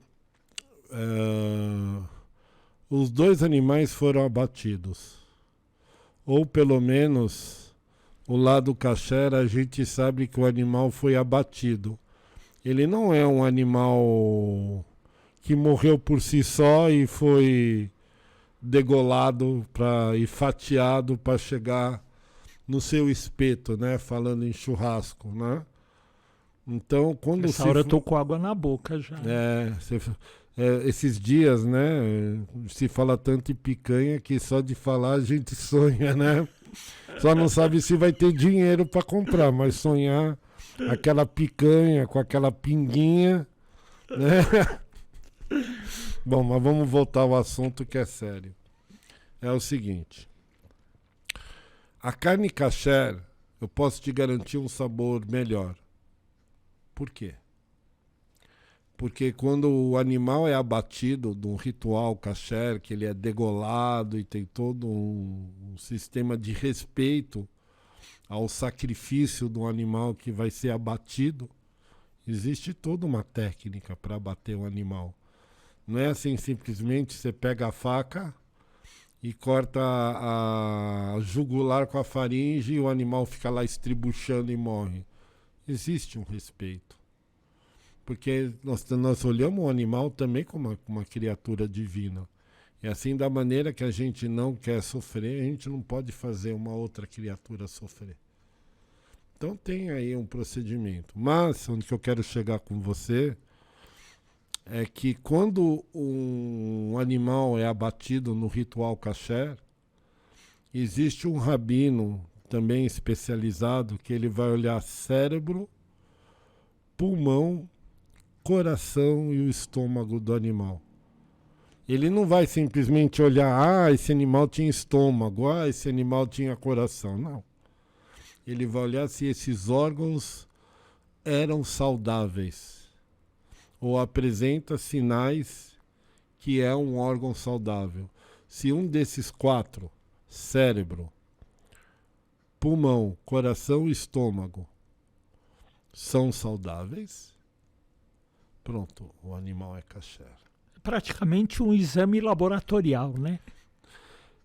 Os dois animais foram abatidos. Ou pelo menos o lado kasher a gente sabe que o animal foi abatido. Ele não é um animal que morreu por si só e foi degolado e fatiado para chegar no seu espeto, né? Falando em churrasco, né? Então, quando essa hora eu tô com água na boca já. Esses dias, né? Se fala tanto em picanha que só de falar a gente sonha, né? Só não sabe se vai ter dinheiro para comprar, mas sonhar aquela picanha com aquela pinguinha, né? Bom, mas vamos voltar ao assunto que é sério. é o seguinte. A carne kasher, eu posso te garantir um sabor melhor. Por quê? Porque quando o animal é abatido de um ritual kasher, que ele é degolado e tem todo um sistema de respeito ao sacrifício do animal que vai ser abatido, existe toda uma técnica para abater um animal. Não é assim simplesmente você pega a faca e corta a jugular com a faringe e o animal fica lá estribuchando e morre. Existe um respeito. Porque nós olhamos o animal também como uma criatura divina. E assim, da maneira que a gente não quer sofrer, a gente não pode fazer uma outra criatura sofrer. Então tem aí um procedimento. Mas, onde que eu quero chegar com você, é que quando um animal é abatido no ritual kasher, existe um rabino também especializado que ele vai olhar cérebro, pulmão, coração e o estômago do animal. Ele não vai simplesmente olhar, esse animal tinha estômago, esse animal tinha coração. Não. Ele vai olhar se esses órgãos eram saudáveis ou apresenta sinais que é um órgão saudável. Se um desses 4, cérebro, pulmão, coração e estômago, são saudáveis, pronto, o animal é kasher. Praticamente um exame laboratorial, né?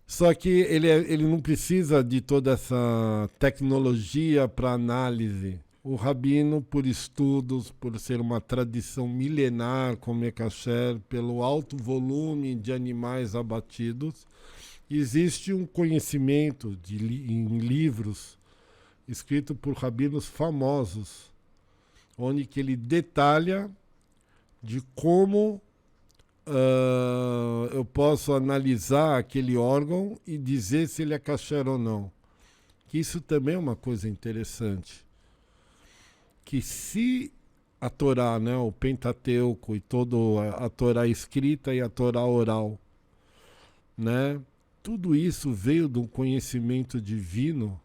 Só que ele não precisa de toda essa tecnologia para análise. O rabino, por estudos, por ser uma tradição milenar comer kasher, pelo alto volume de animais abatidos, existe um conhecimento em livros escrito por rabinos famosos, onde que ele detalha de como eu posso analisar aquele órgão e dizer se ele é kasher ou não. Que isso também é uma coisa interessante. Que se a Torá, né, o Pentateuco e toda a Torá escrita e a Torá oral, né, tudo isso veio de um conhecimento divino.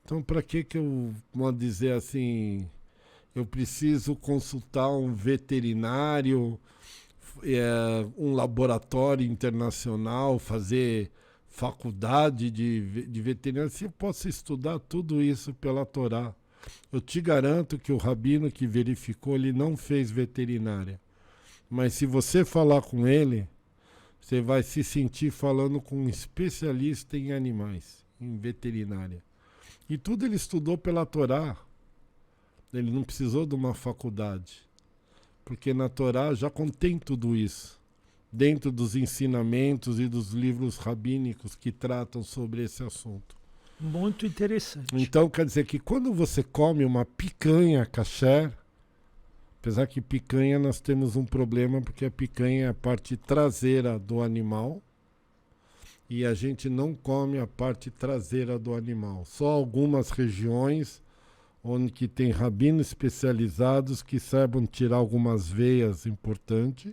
Então, para que eu vou dizer assim, eu preciso consultar um veterinário, um laboratório internacional, fazer faculdade de veterinária? Se eu posso estudar tudo isso pela Torá. Eu te garanto que o rabino que verificou, ele não fez veterinária. Mas se você falar com ele, você vai se sentir falando com um especialista em animais, em veterinária. E tudo ele estudou pela Torá. Ele não precisou de uma faculdade. Porque na Torá já contém tudo isso. Dentro dos ensinamentos e dos livros rabínicos que tratam sobre esse assunto. Muito interessante. Então quer dizer que quando você come uma picanha kasher, apesar que picanha nós temos um problema, porque a picanha é a parte traseira do animal e a gente não come a parte traseira do animal. Só algumas regiões onde que tem rabinos especializados que saibam tirar algumas veias importantes.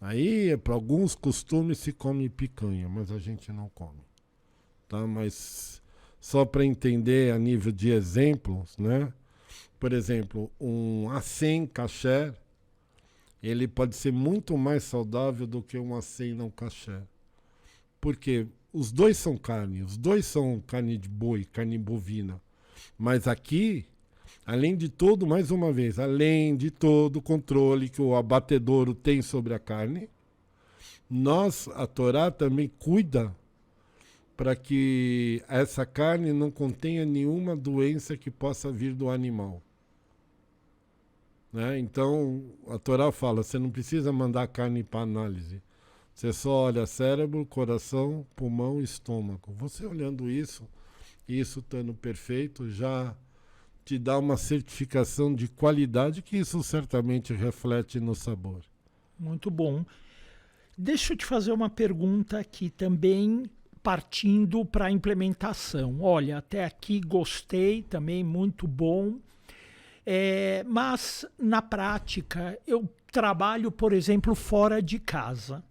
Aí, para alguns costumes, se come picanha, mas a gente não come. Tá? Mas só para entender a nível de exemplos, né? Por exemplo, um acém kasher, ele pode ser muito mais saudável do que um acém não kasher. Porque os dois são carne, os dois são carne de boi, carne bovina. Mas aqui, além de todo, mais uma vez, além de todo o controle que o abatedouro tem sobre a carne, a Torá também cuida para que essa carne não contenha nenhuma doença que possa vir do animal. Né? Então, a Torá fala, você não precisa mandar a carne para análise. Você só olha cérebro, coração, pulmão e estômago. Você olhando isso estando perfeito, já te dá uma certificação de qualidade que isso certamente reflete no sabor. Muito bom. Deixa eu te fazer uma pergunta aqui também, partindo para a implementação. Olha, até aqui gostei, também muito bom. Mas, na prática, eu trabalho, por exemplo, fora de casa.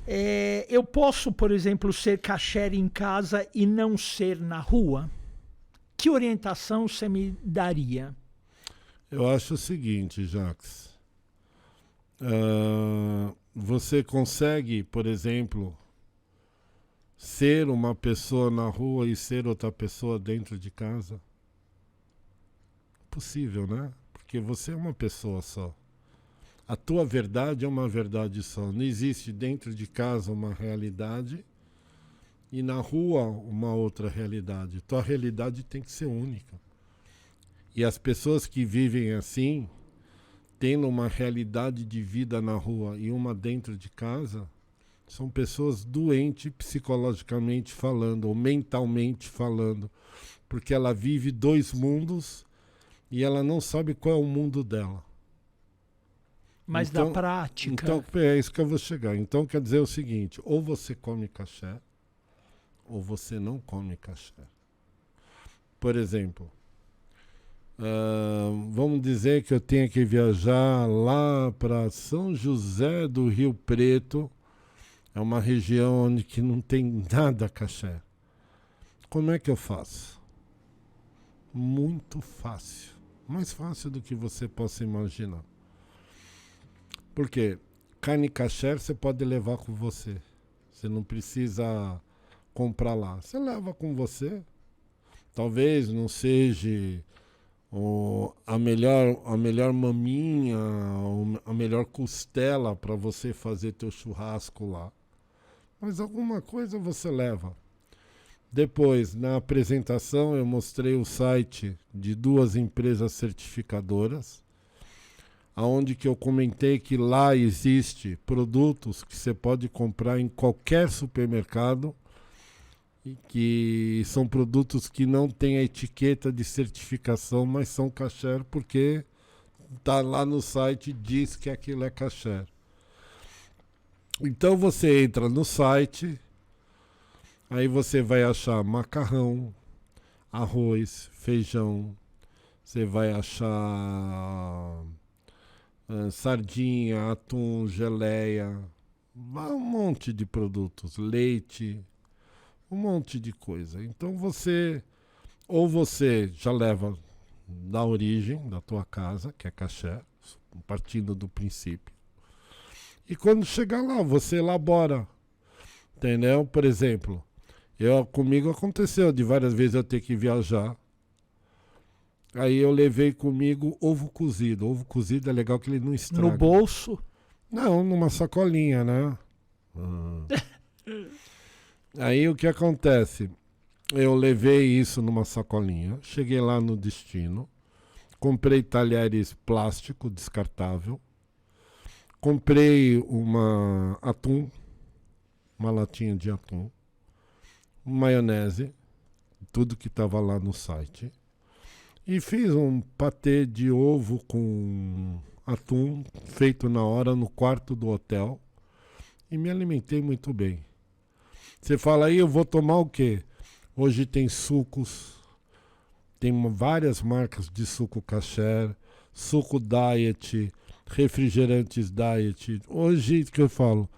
Eu posso, por exemplo, ser kasher em casa e não ser na rua? Que orientação você me daria? Eu acho o seguinte, Jacques. Você consegue, por exemplo, ser uma pessoa na rua e ser outra pessoa dentro de casa? Possível, né? Porque você é uma pessoa só. A tua verdade é uma verdade só. Não existe dentro de casa uma realidade e na rua uma outra realidade. Tua realidade tem que ser única. E as pessoas que vivem assim, tendo uma realidade de vida na rua e uma dentro de casa, são pessoas doentes psicologicamente falando, ou mentalmente falando, porque ela vive dois mundos e ela não sabe qual é o mundo dela. Mas então, da prática... Então, é isso que eu vou chegar. Então, quer dizer o seguinte, ou você come kasher, ou você não come kasher. Por exemplo, vamos dizer que eu tenha que viajar lá para São José do Rio Preto, é uma região onde que não tem nada kasher. Como é que eu faço? Muito fácil. Mais fácil do que você possa imaginar. Por quê? Carne kasher você pode levar com você. Você não precisa comprar lá. Você leva com você. Talvez não seja a melhor maminha, a melhor costela para você fazer teu churrasco lá. Mas alguma coisa você leva. Depois, na apresentação, eu mostrei o site de 2 empresas certificadoras, aonde que eu comentei que lá existe produtos que você pode comprar em qualquer supermercado e que são produtos que não têm a etiqueta de certificação, mas são kasher porque tá lá no site, diz que aquilo é kasher. Então você entra no site, aí você vai achar macarrão, arroz, feijão, você vai achar sardinha, atum, geleia, um monte de produtos, leite, um monte de coisa. Então você já leva da origem da tua casa, que é kasher, partindo do princípio. E quando chegar lá, você elabora, entendeu? Por exemplo, comigo aconteceu de várias vezes eu ter que viajar. Aí eu levei comigo ovo cozido. Ovo cozido é legal que ele não estraga. No bolso? Não, numa sacolinha, né? Aí o que acontece? Eu levei isso numa sacolinha, cheguei lá no destino, comprei talheres plástico descartável, comprei uma latinha de atum, maionese, tudo que estava lá no site. E fiz um patê de ovo com atum feito na hora no quarto do hotel e me alimentei muito bem. Você fala aí, eu vou tomar o quê? Hoje tem sucos, tem várias marcas de suco kasher, suco diet, refrigerantes diet. Hoje, que eu falo,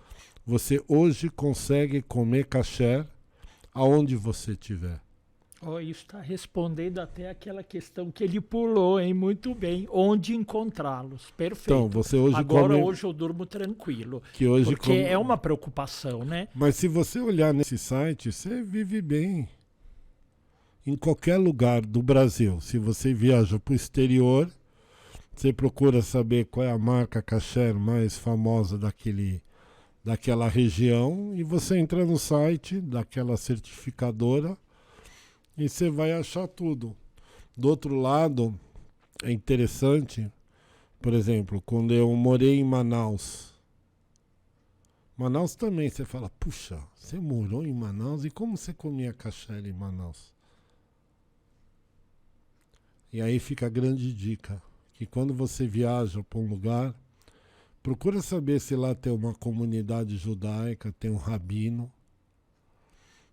você hoje consegue comer kasher aonde você estiver. Oh, isso está respondendo até aquela questão que ele pulou, hein? Muito bem. Onde encontrá-los? Perfeito. Então, você hoje hoje eu durmo tranquilo. Porque é uma preocupação, né? Mas se você olhar nesse site, você vive bem. Em qualquer lugar do Brasil. Se você viaja para o exterior, você procura saber qual é a marca kasher mais famosa daquela região e você entra no site daquela certificadora e você vai achar tudo. Do outro lado, é interessante, por exemplo, quando eu morei em Manaus. Manaus também, você fala, puxa, você morou em Manaus e como você comia kasher em Manaus? E aí fica a grande dica, que quando você viaja para um lugar, procura saber se lá tem uma comunidade judaica, tem um rabino.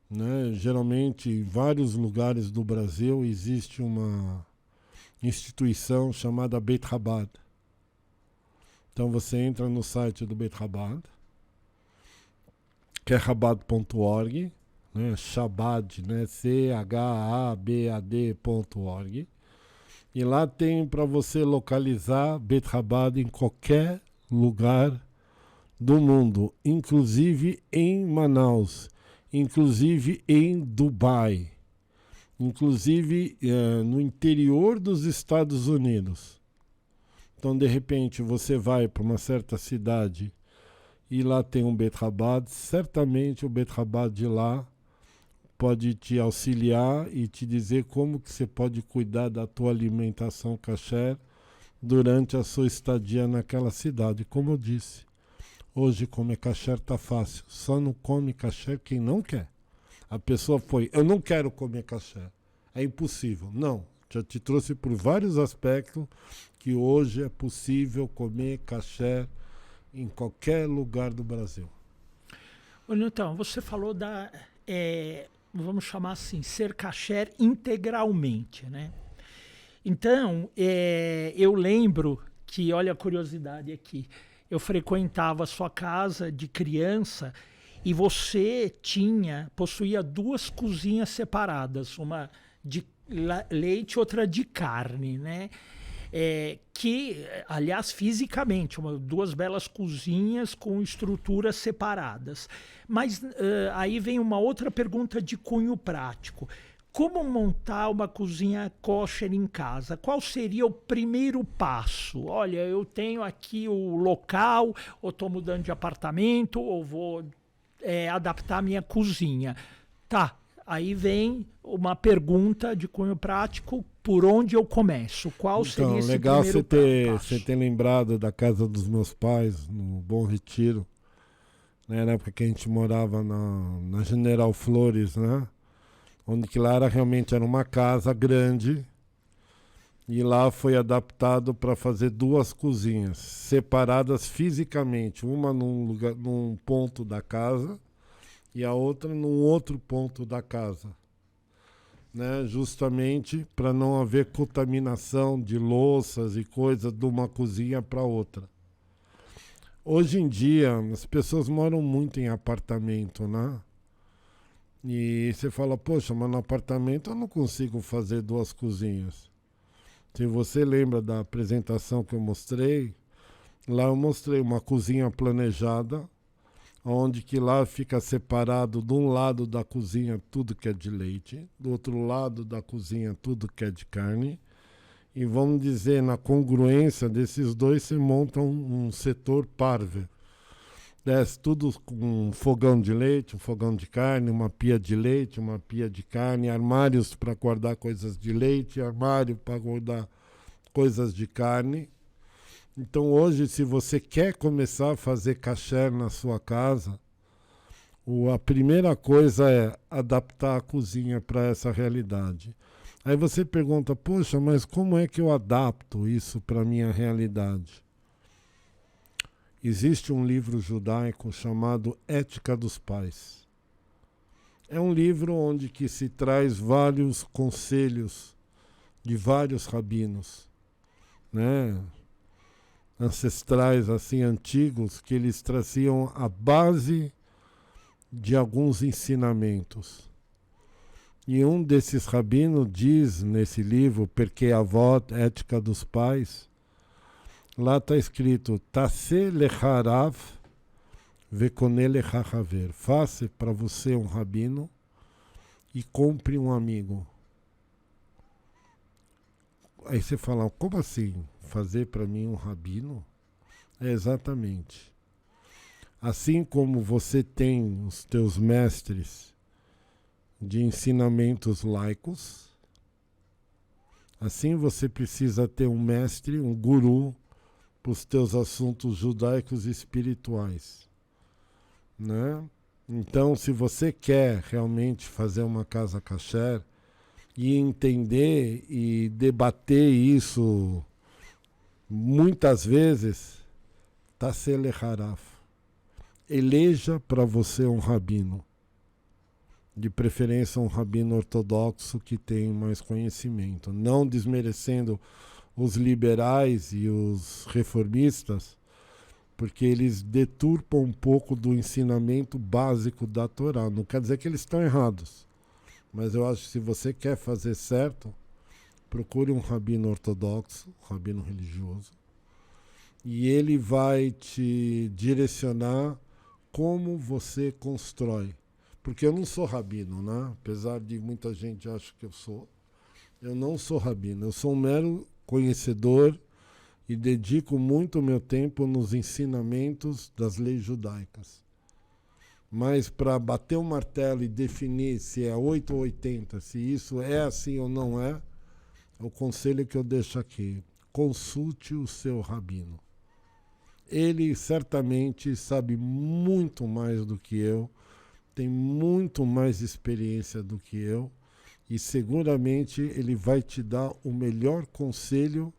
Né? Geralmente, em vários lugares do Brasil, existe uma instituição chamada Beit Chabad. Então você entra no site do Beit Chabad que é chabad.org, né? Chabad, né? chabad.org. E lá tem para você localizar Beit Chabad em qualquer lugar do mundo, inclusive em Manaus, inclusive em Dubai, inclusive no interior dos Estados Unidos. Então, de repente, você vai para uma certa cidade e lá tem um Beit Chabad, certamente o Beit Chabad de lá pode te auxiliar e te dizer como que você pode cuidar da tua alimentação kasher durante a sua estadia naquela cidade. Como eu disse, hoje comer kasher tá fácil, só não come kasher quem não quer. A pessoa foi, eu não quero comer kasher, é impossível. Não, já te trouxe por vários aspectos que hoje é possível comer kasher em qualquer lugar do Brasil. Então, você falou vamos chamar assim, ser kasher integralmente, né? Então, eu lembro que, olha a curiosidade aqui, eu frequentava a sua casa de criança e você possuía 2 cozinhas separadas, uma de leite e outra de carne, né? Que, aliás, fisicamente, 2 belas cozinhas com estruturas separadas. Mas aí vem uma outra pergunta de cunho prático. Como montar uma cozinha kosher em casa? Qual seria o primeiro passo? Olha, eu tenho aqui o local, ou estou mudando de apartamento, ou vou adaptar a minha cozinha. Tá, aí vem uma pergunta de cunho prático, por onde eu começo? Qual seria esse legal primeiro passo? Você ter lembrado da casa dos meus pais, no Bom Retiro, né, na época que a gente morava na General Flores, né? Onde que lá realmente era uma casa grande e lá foi adaptado para fazer 2 cozinhas separadas fisicamente, uma num ponto da casa e a outra num outro ponto da casa, né? Justamente para não haver contaminação de louças e coisas de uma cozinha para outra. Hoje em dia as pessoas moram muito em apartamento, né? E você fala, poxa, mas no apartamento eu não consigo fazer 2 cozinhas. Se você lembra da apresentação que eu mostrei, lá eu mostrei uma cozinha planejada, onde que lá fica separado de um lado da cozinha tudo que é de leite, do outro lado da cozinha tudo que é de carne. E vamos dizer, na congruência desses dois, você monta um setor parve. Desce tudo com um fogão de leite, um fogão de carne, uma pia de leite, uma pia de carne, armários para guardar coisas de leite, armário para guardar coisas de carne. Então hoje, se você quer começar a fazer kasher na sua casa, a primeira coisa é adaptar a cozinha para essa realidade. Aí você pergunta, poxa, mas como é que eu adapto isso para a minha realidade? Existe um livro judaico chamado Ética dos Pais. É um livro onde que se traz vários conselhos de vários rabinos, né? Ancestrais assim antigos, que eles traziam a base de alguns ensinamentos. E um desses rabinos diz nesse livro, Perkei Avot, Ética dos Pais, lá está escrito, Tase lecha rav vekone lecha haver. Faça para você um rabino e compre um amigo. Aí você fala, como assim? Fazer para mim um rabino? É exatamente. Assim como você tem os teus mestres de ensinamentos laicos, assim você precisa ter um mestre, um guru, para os teus assuntos judaicos e espirituais, né? Então, se você quer realmente fazer uma casa kasher e entender e debater isso muitas vezes, Tase lecharaf. Eleja para você um rabino, de preferência um rabino ortodoxo que tem mais conhecimento, não desmerecendo os liberais e os reformistas, porque eles deturpam um pouco do ensinamento básico da Torá. Não quer dizer que eles estão errados, mas eu acho que se você quer fazer certo, procure um rabino ortodoxo, um rabino religioso, e ele vai te direcionar como você constrói. Porque eu não sou rabino, né? Apesar de muita gente achar que eu sou. Eu não sou rabino, eu sou um mero conhecedor e dedico muito o meu tempo nos ensinamentos das leis judaicas. Mas para bater o martelo e definir se é 8 ou 80, se isso é assim ou não é, o conselho que eu deixo aqui: consulte o seu rabino. Ele certamente sabe muito mais do que eu, tem muito mais experiência do que eu, e seguramente ele vai te dar o melhor conselho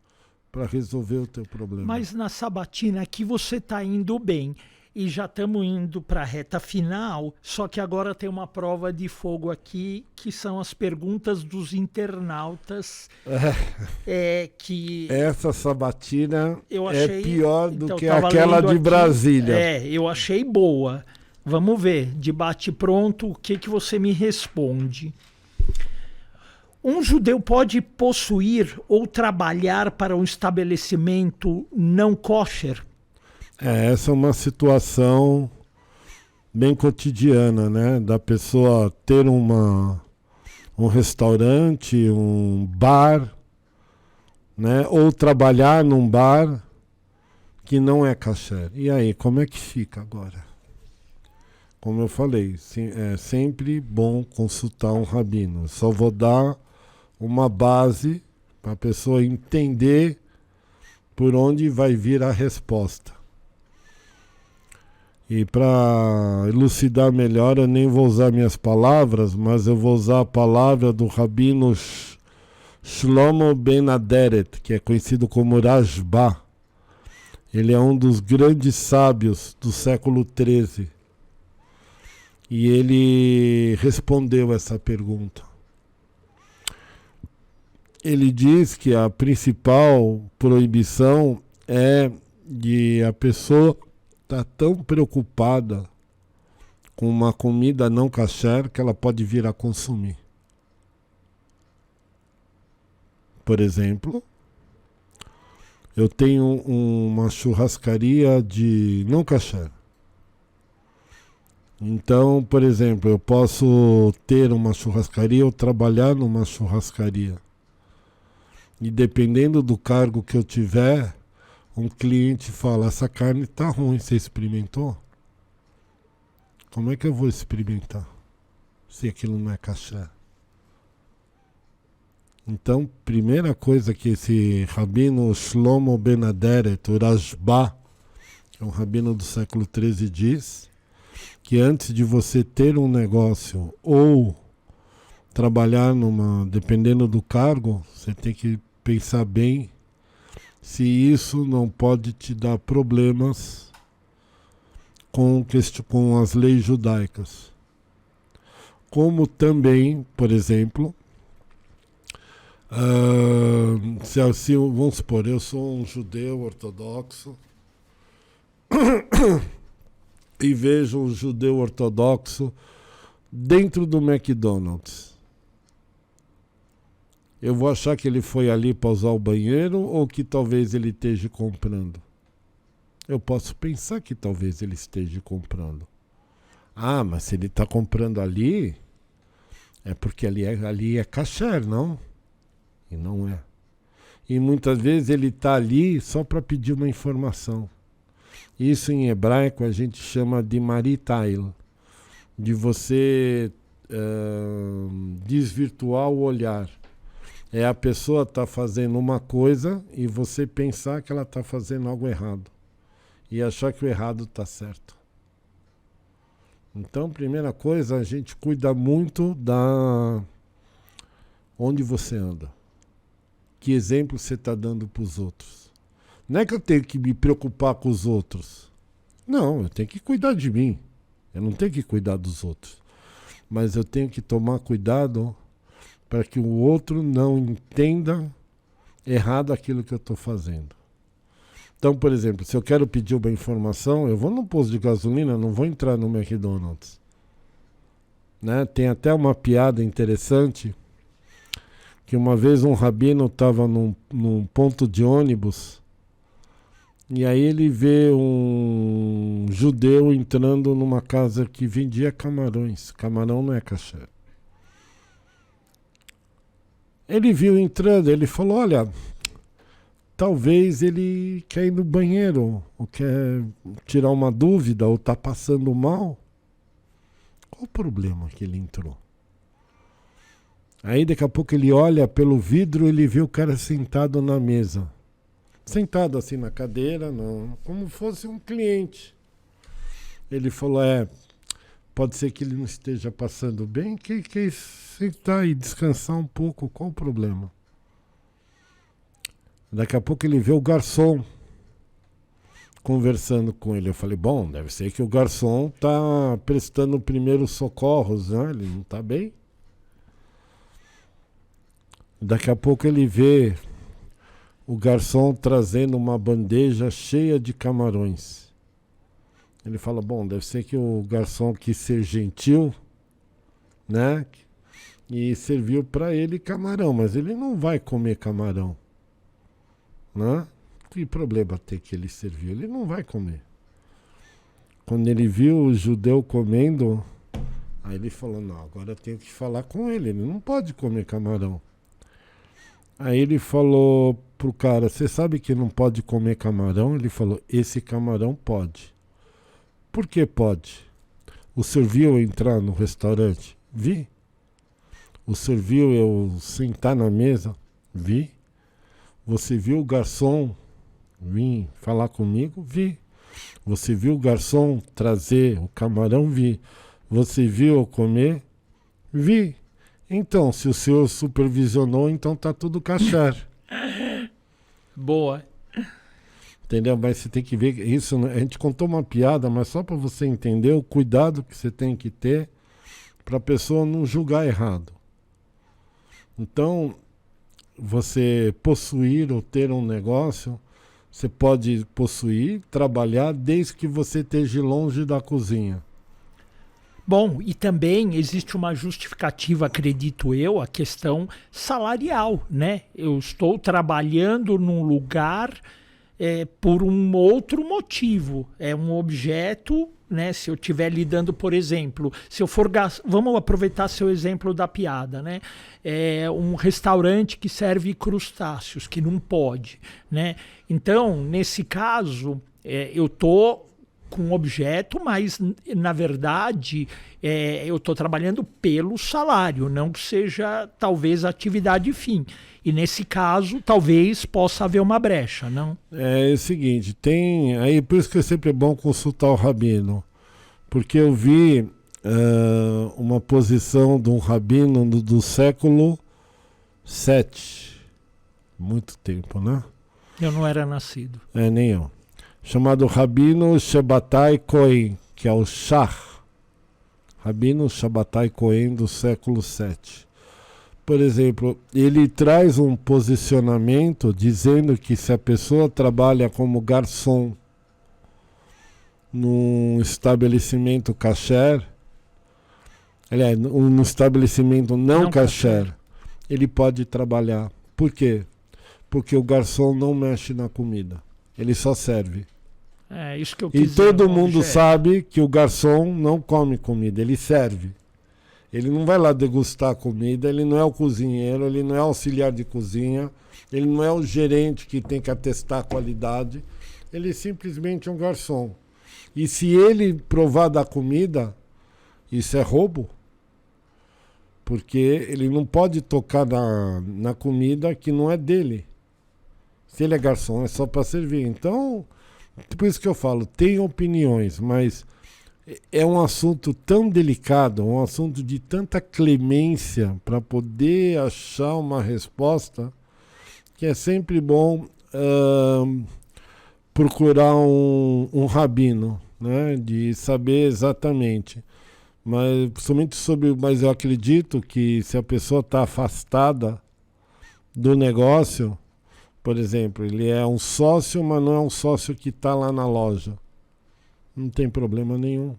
para resolver o teu problema. Mas na sabatina aqui você está indo bem. E já estamos indo para a reta final, só que agora tem uma prova de fogo aqui, que são as perguntas dos internautas. Que essa sabatina eu achei, é pior do então, que aquela de aqui, Brasília. Eu achei boa. Vamos ver, de bate pronto, o que você me responde. Um judeu pode possuir ou trabalhar para um estabelecimento não kosher? Essa é uma situação bem cotidiana, né? Da pessoa ter um restaurante, um bar, né? Ou trabalhar num bar que não é kasher. E aí, como é que fica agora? Como eu falei, é sempre bom consultar um rabino. Só vou dar uma base para a pessoa entender por onde vai vir a resposta. E para elucidar melhor, eu nem vou usar minhas palavras, mas eu vou usar a palavra do rabino Shlomo Ben Aderet, que é conhecido como Rashba. Ele é um dos grandes sábios do século XIII. E ele respondeu essa pergunta. Ele diz que a principal proibição é de a pessoa está tão preocupada com uma comida não kasher que ela pode vir a consumir. Por exemplo, eu tenho uma churrascaria de não kasher. Então, por exemplo, eu posso ter uma churrascaria ou trabalhar numa churrascaria. E dependendo do cargo que eu tiver, um cliente fala: essa carne está ruim, você experimentou? Como é que eu vou experimentar se aquilo não é kasher? Então, primeira coisa que esse rabino Shlomo Ben Aderet, o Rashba, que é um rabino do século XIII, diz que antes de você ter um negócio ou trabalhar dependendo do cargo, você tem que pensar bem se isso não pode te dar problemas com as leis judaicas. Como também, por exemplo, vamos supor, eu sou um judeu ortodoxo e vejo um judeu ortodoxo dentro do McDonald's. Eu vou achar que ele foi ali para usar o banheiro ou que talvez ele esteja comprando? Eu posso pensar que talvez ele esteja comprando. Ah, mas se ele está comprando ali, é porque ali é kasher, não? E não é. E muitas vezes ele está ali só para pedir uma informação. Isso em hebraico a gente chama de maritail, de você desvirtuar o olhar. É a pessoa estar fazendo uma coisa e você pensar que ela está fazendo algo errado. E achar que o errado está certo. Então, primeira coisa, a gente cuida muito da onde você anda. Que exemplo você está dando para os outros. Não é que eu tenho que me preocupar com os outros. Não, eu tenho que cuidar de mim. Eu não tenho que cuidar dos outros. Mas eu tenho que tomar cuidado para que o outro não entenda errado aquilo que eu estou fazendo. Então, por exemplo, se eu quero pedir uma informação, eu vou num posto de gasolina, não vou entrar no McDonald's. Né? Tem até uma piada interessante, que uma vez um rabino estava num ponto de ônibus, e aí ele vê um judeu entrando numa casa que vendia camarões. Camarão não é caché. Ele viu entrando, ele falou, olha, talvez ele quer ir no banheiro, ou quer tirar uma dúvida, ou está passando mal. Qual o problema que ele entrou? Aí daqui a pouco ele olha pelo vidro, ele vê o cara sentado na mesa. Sentado assim na cadeira, não, como fosse um cliente. Ele falou, pode ser que ele não esteja passando bem, que sentar e descansar um pouco, qual o problema? Daqui a pouco ele vê o garçom conversando com ele. Eu falei, bom, deve ser que o garçom está prestando primeiros socorros, né? Ele não está bem. Daqui a pouco ele vê o garçom trazendo uma bandeja cheia de camarões. Ele fala, bom, deve ser que o garçom quis ser gentil, né? E serviu para ele camarão, mas ele não vai comer camarão, né? Que problema tem que ele serviu? Ele não vai comer. Quando ele viu o judeu comendo, aí ele falou, não, agora eu tenho que falar com ele não pode comer camarão. Aí ele falou pro cara, você sabe que não pode comer camarão? Ele falou, esse camarão pode. Por que pode? O senhor viu eu entrar no restaurante? Vi. O senhor viu eu sentar na mesa? Vi. Você viu o garçom vir falar comigo? Vi. Você viu o garçom trazer o camarão? Vi. Você viu eu comer? Vi. Então, se o senhor supervisionou, então tá tudo kasher. Boa. Entendeu? Mas você tem que ver isso. A gente contou uma piada, mas só para você entender o cuidado que você tem que ter para a pessoa não julgar errado. Então, você possuir ou ter um negócio, você pode possuir, trabalhar, desde que você esteja longe da cozinha. Bom, e também existe uma justificativa, acredito eu, a questão salarial, né? Eu estou trabalhando num lugar por um outro motivo. É um objeto, né? Se eu estiver lidando, por exemplo, se eu for vamos aproveitar seu exemplo da piada, né? É um restaurante que serve crustáceos, que não pode, né? Então, nesse caso, eu estou com um objeto, mas na verdade eu estou trabalhando pelo salário, não que seja talvez a atividade fim. E nesse caso, talvez possa haver uma brecha, não? É o seguinte, tem aí, por isso que é sempre bom consultar o rabino, porque eu vi uma posição de um rabino do século VII, muito tempo, né? Eu não era nascido. Nem eu. Chamado Rabino Shabbatai Cohen, que é o Shah. Rabino Shabbatai Cohen do século VII. Por exemplo, ele traz um posicionamento dizendo que se a pessoa trabalha como garçom num estabelecimento kasher, num estabelecimento não kasher, ele pode trabalhar. Por quê? Porque o garçom não mexe na comida, ele só serve. É isso que eu quis E dizer, todo mundo sabe que o garçom não come comida, ele serve. Ele não vai lá degustar a comida, ele não é o cozinheiro, ele não é auxiliar de cozinha, ele não é o gerente que tem que atestar a qualidade, ele simplesmente é um garçom. E se ele provar da comida, isso é roubo, porque ele não pode tocar na comida que não é dele. Se ele é garçom, é só para servir. Então, por isso que eu falo, tem opiniões, mas é um assunto tão delicado, um assunto de tanta clemência para poder achar uma resposta, que é sempre bom procurar um rabino, né, de saber exatamente. Mas, principalmente mas eu acredito que se a pessoa está afastada do negócio, Por exemplo, ele é um sócio, mas não é um sócio que está lá na loja. Não tem problema nenhum.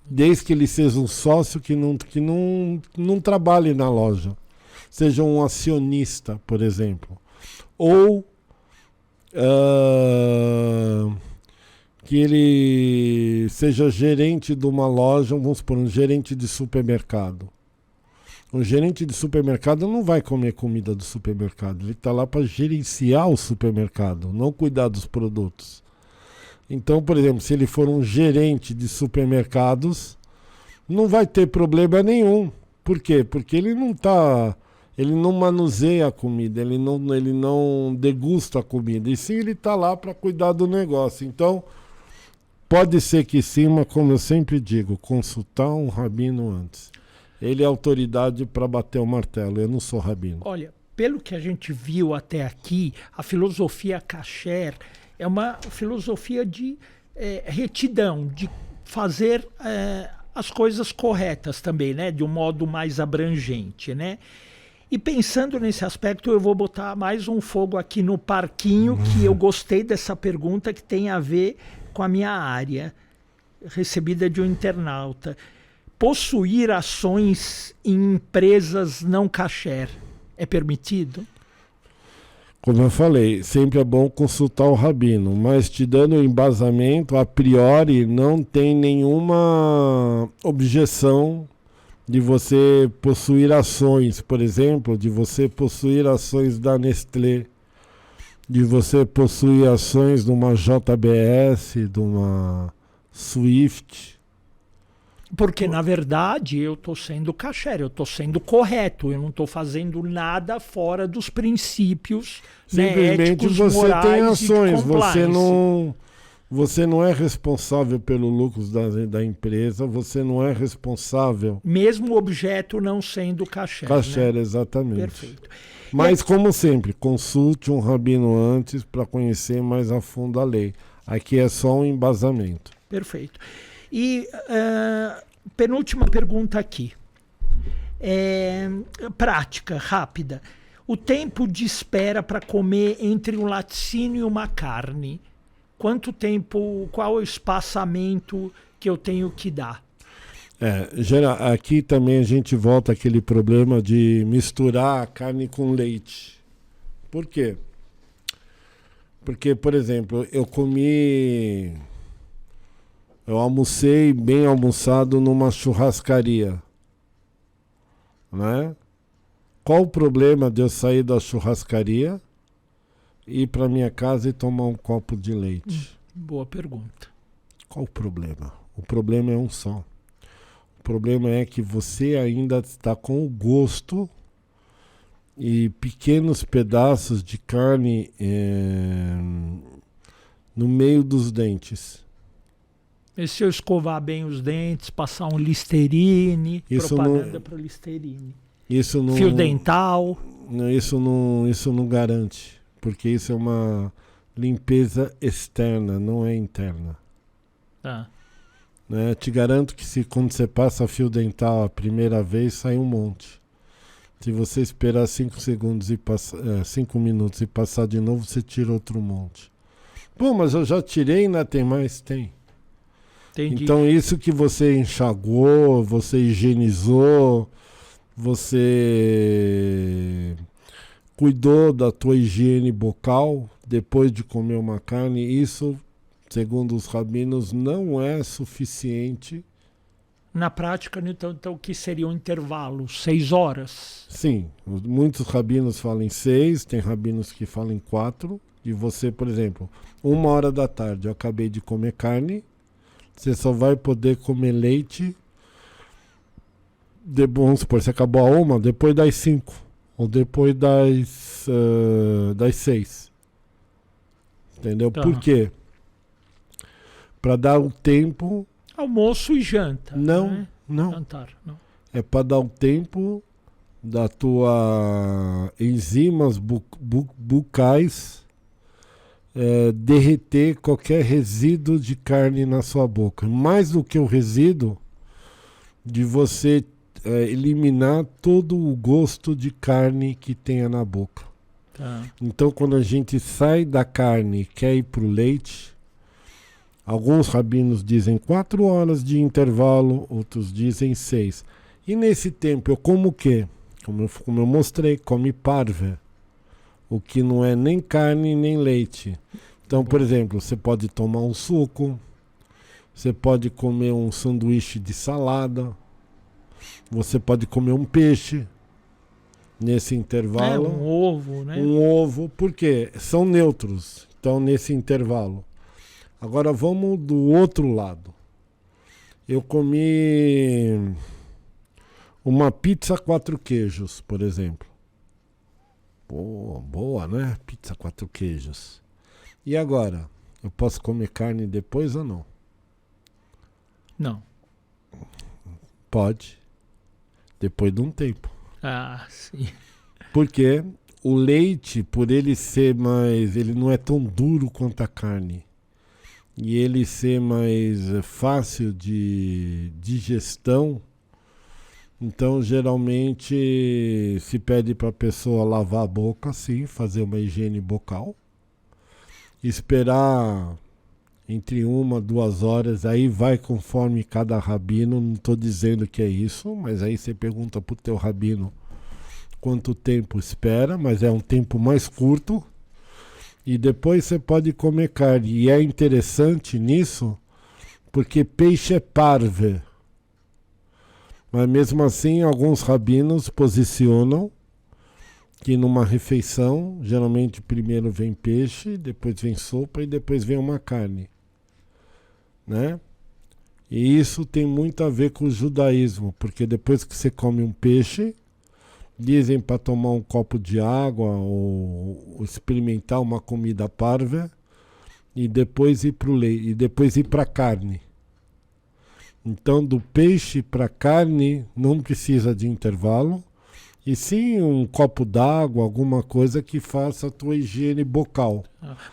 Desde que ele seja um sócio que não trabalhe na loja. Seja um acionista, por exemplo. Ou que ele seja gerente de uma loja, vamos supor, um gerente de supermercado. O gerente de supermercado não vai comer comida do supermercado. Ele está lá para gerenciar o supermercado, não cuidar dos produtos. Então, por exemplo, se ele for um gerente de supermercados, não vai ter problema nenhum. Por quê? Porque ele não manuseia a comida, ele não degusta a comida. E sim, ele está lá para cuidar do negócio. Então, pode ser que sim, mas como eu sempre digo, consultar um rabino antes. Ele é autoridade para bater o martelo, eu não sou rabino. Olha, pelo que a gente viu até aqui, a filosofia kasher é uma filosofia de retidão, de fazer as coisas corretas também, né? De um modo mais abrangente, né? E pensando nesse aspecto, eu vou botar mais um fogo aqui no parquinho, que eu gostei dessa pergunta, que tem a ver com a minha área, recebida de um internauta. Possuir ações em empresas não kasher é permitido? Como eu falei, sempre é bom consultar o rabino, mas te dando embasamento, a priori não tem nenhuma objeção de você possuir ações, por exemplo, de você possuir ações da Nestlé, de você possuir ações de uma JBS, de uma Swift. Porque, na verdade, eu estou sendo kasher, eu estou sendo correto, eu não estou fazendo nada fora dos princípios, simplesmente, né, éticos, você morais tem ações, você não é responsável pelo lucro da empresa, você não é responsável... Mesmo o objeto não sendo kasher. Kasher, né? Exatamente. Perfeito. Mas, como sempre, consulte um rabino antes para conhecer mais a fundo a lei. Aqui é só um embasamento. Perfeito. E penúltima pergunta aqui. Prática, rápida. O tempo de espera para comer entre um laticínio e uma carne. Quanto tempo, qual é o espaçamento que eu tenho que dar? Aqui também a gente volta àquele problema de misturar a carne com leite. Por quê? Porque, por exemplo, eu almocei bem almoçado numa churrascaria, né? Qual o problema de eu sair da churrascaria, ir para minha casa e tomar um copo de leite? Boa pergunta. Qual o problema? O problema é um só. O problema é que você ainda está com o gosto e pequenos pedaços de carne no meio dos dentes. E se eu escovar bem os dentes, passar um Listerine, Isso propaganda para o Listerine. Isso não, fio dental. Isso não garante, porque isso é uma limpeza externa, não é interna. Tá. Né? Te garanto que quando você passa fio dental a primeira vez, sai um monte. Se você esperar 5 segundos e 5 minutos e passar de novo, você tira outro monte. Pô, mas eu já tirei e ainda tem mais? Tem. Entendi. Então isso que você enxagou, você higienizou, você cuidou da tua higiene bucal depois de comer uma carne, isso, segundo os rabinos, não é suficiente. Na prática, então o que seria um intervalo? 6 horas? Sim, muitos rabinos falam em 6, tem rabinos que falam em 4. E você, por exemplo, 1h da tarde, eu acabei de comer carne, você só vai poder comer leite, vamos supor, você acabou a 1, depois das 5, ou depois das 6. Entendeu? Tá. Por quê? Para dar o tempo... Almoço e janta. Não, né? não. Jantar, não. É para dar o tempo da tua enzimas bucais derreter qualquer resíduo de carne na sua boca. Mais do que o resíduo, de você eliminar todo o gosto de carne que tenha na boca. Tá. Então, quando a gente sai da carne e quer ir para o leite, alguns rabinos dizem 4 horas de intervalo, outros dizem 6. E nesse tempo eu como o quê? Como eu mostrei, come parve, o que não é nem carne nem leite. Então, por exemplo, você pode tomar um suco, você pode comer um sanduíche de salada, você pode comer um peixe nesse intervalo. Um ovo, né? Um ovo, porque são neutros, então nesse intervalo. Agora vamos do outro lado. Eu comi uma pizza 4 queijos, por exemplo. Pô, boa, né? Pizza 4 queijos. E agora? Eu posso comer carne depois ou não? Não. Pode. Depois de um tempo. Ah, sim. Porque o leite, por ele ser mais... Ele não é tão duro quanto a carne. E ele ser mais fácil de digestão, então geralmente se pede para a pessoa lavar a boca, sim, fazer uma higiene bucal, esperar entre 1 a 2 horas, aí vai conforme cada rabino, não estou dizendo que é isso, mas aí você pergunta para o teu rabino quanto tempo espera, mas é um tempo mais curto. E depois você pode comer carne. E é interessante nisso, porque peixe é parve. Mas mesmo assim, alguns rabinos posicionam que numa refeição, geralmente primeiro vem peixe, depois vem sopa e depois vem uma carne. Né? E isso tem muito a ver com o judaísmo, porque depois que você come um peixe, dizem para tomar um copo de água ou experimentar uma comida parva e depois ir para o leite e depois ir para a carne. Então, do peixe para a carne não precisa de intervalo, e sim um copo d'água, alguma coisa que faça a tua higiene bucal.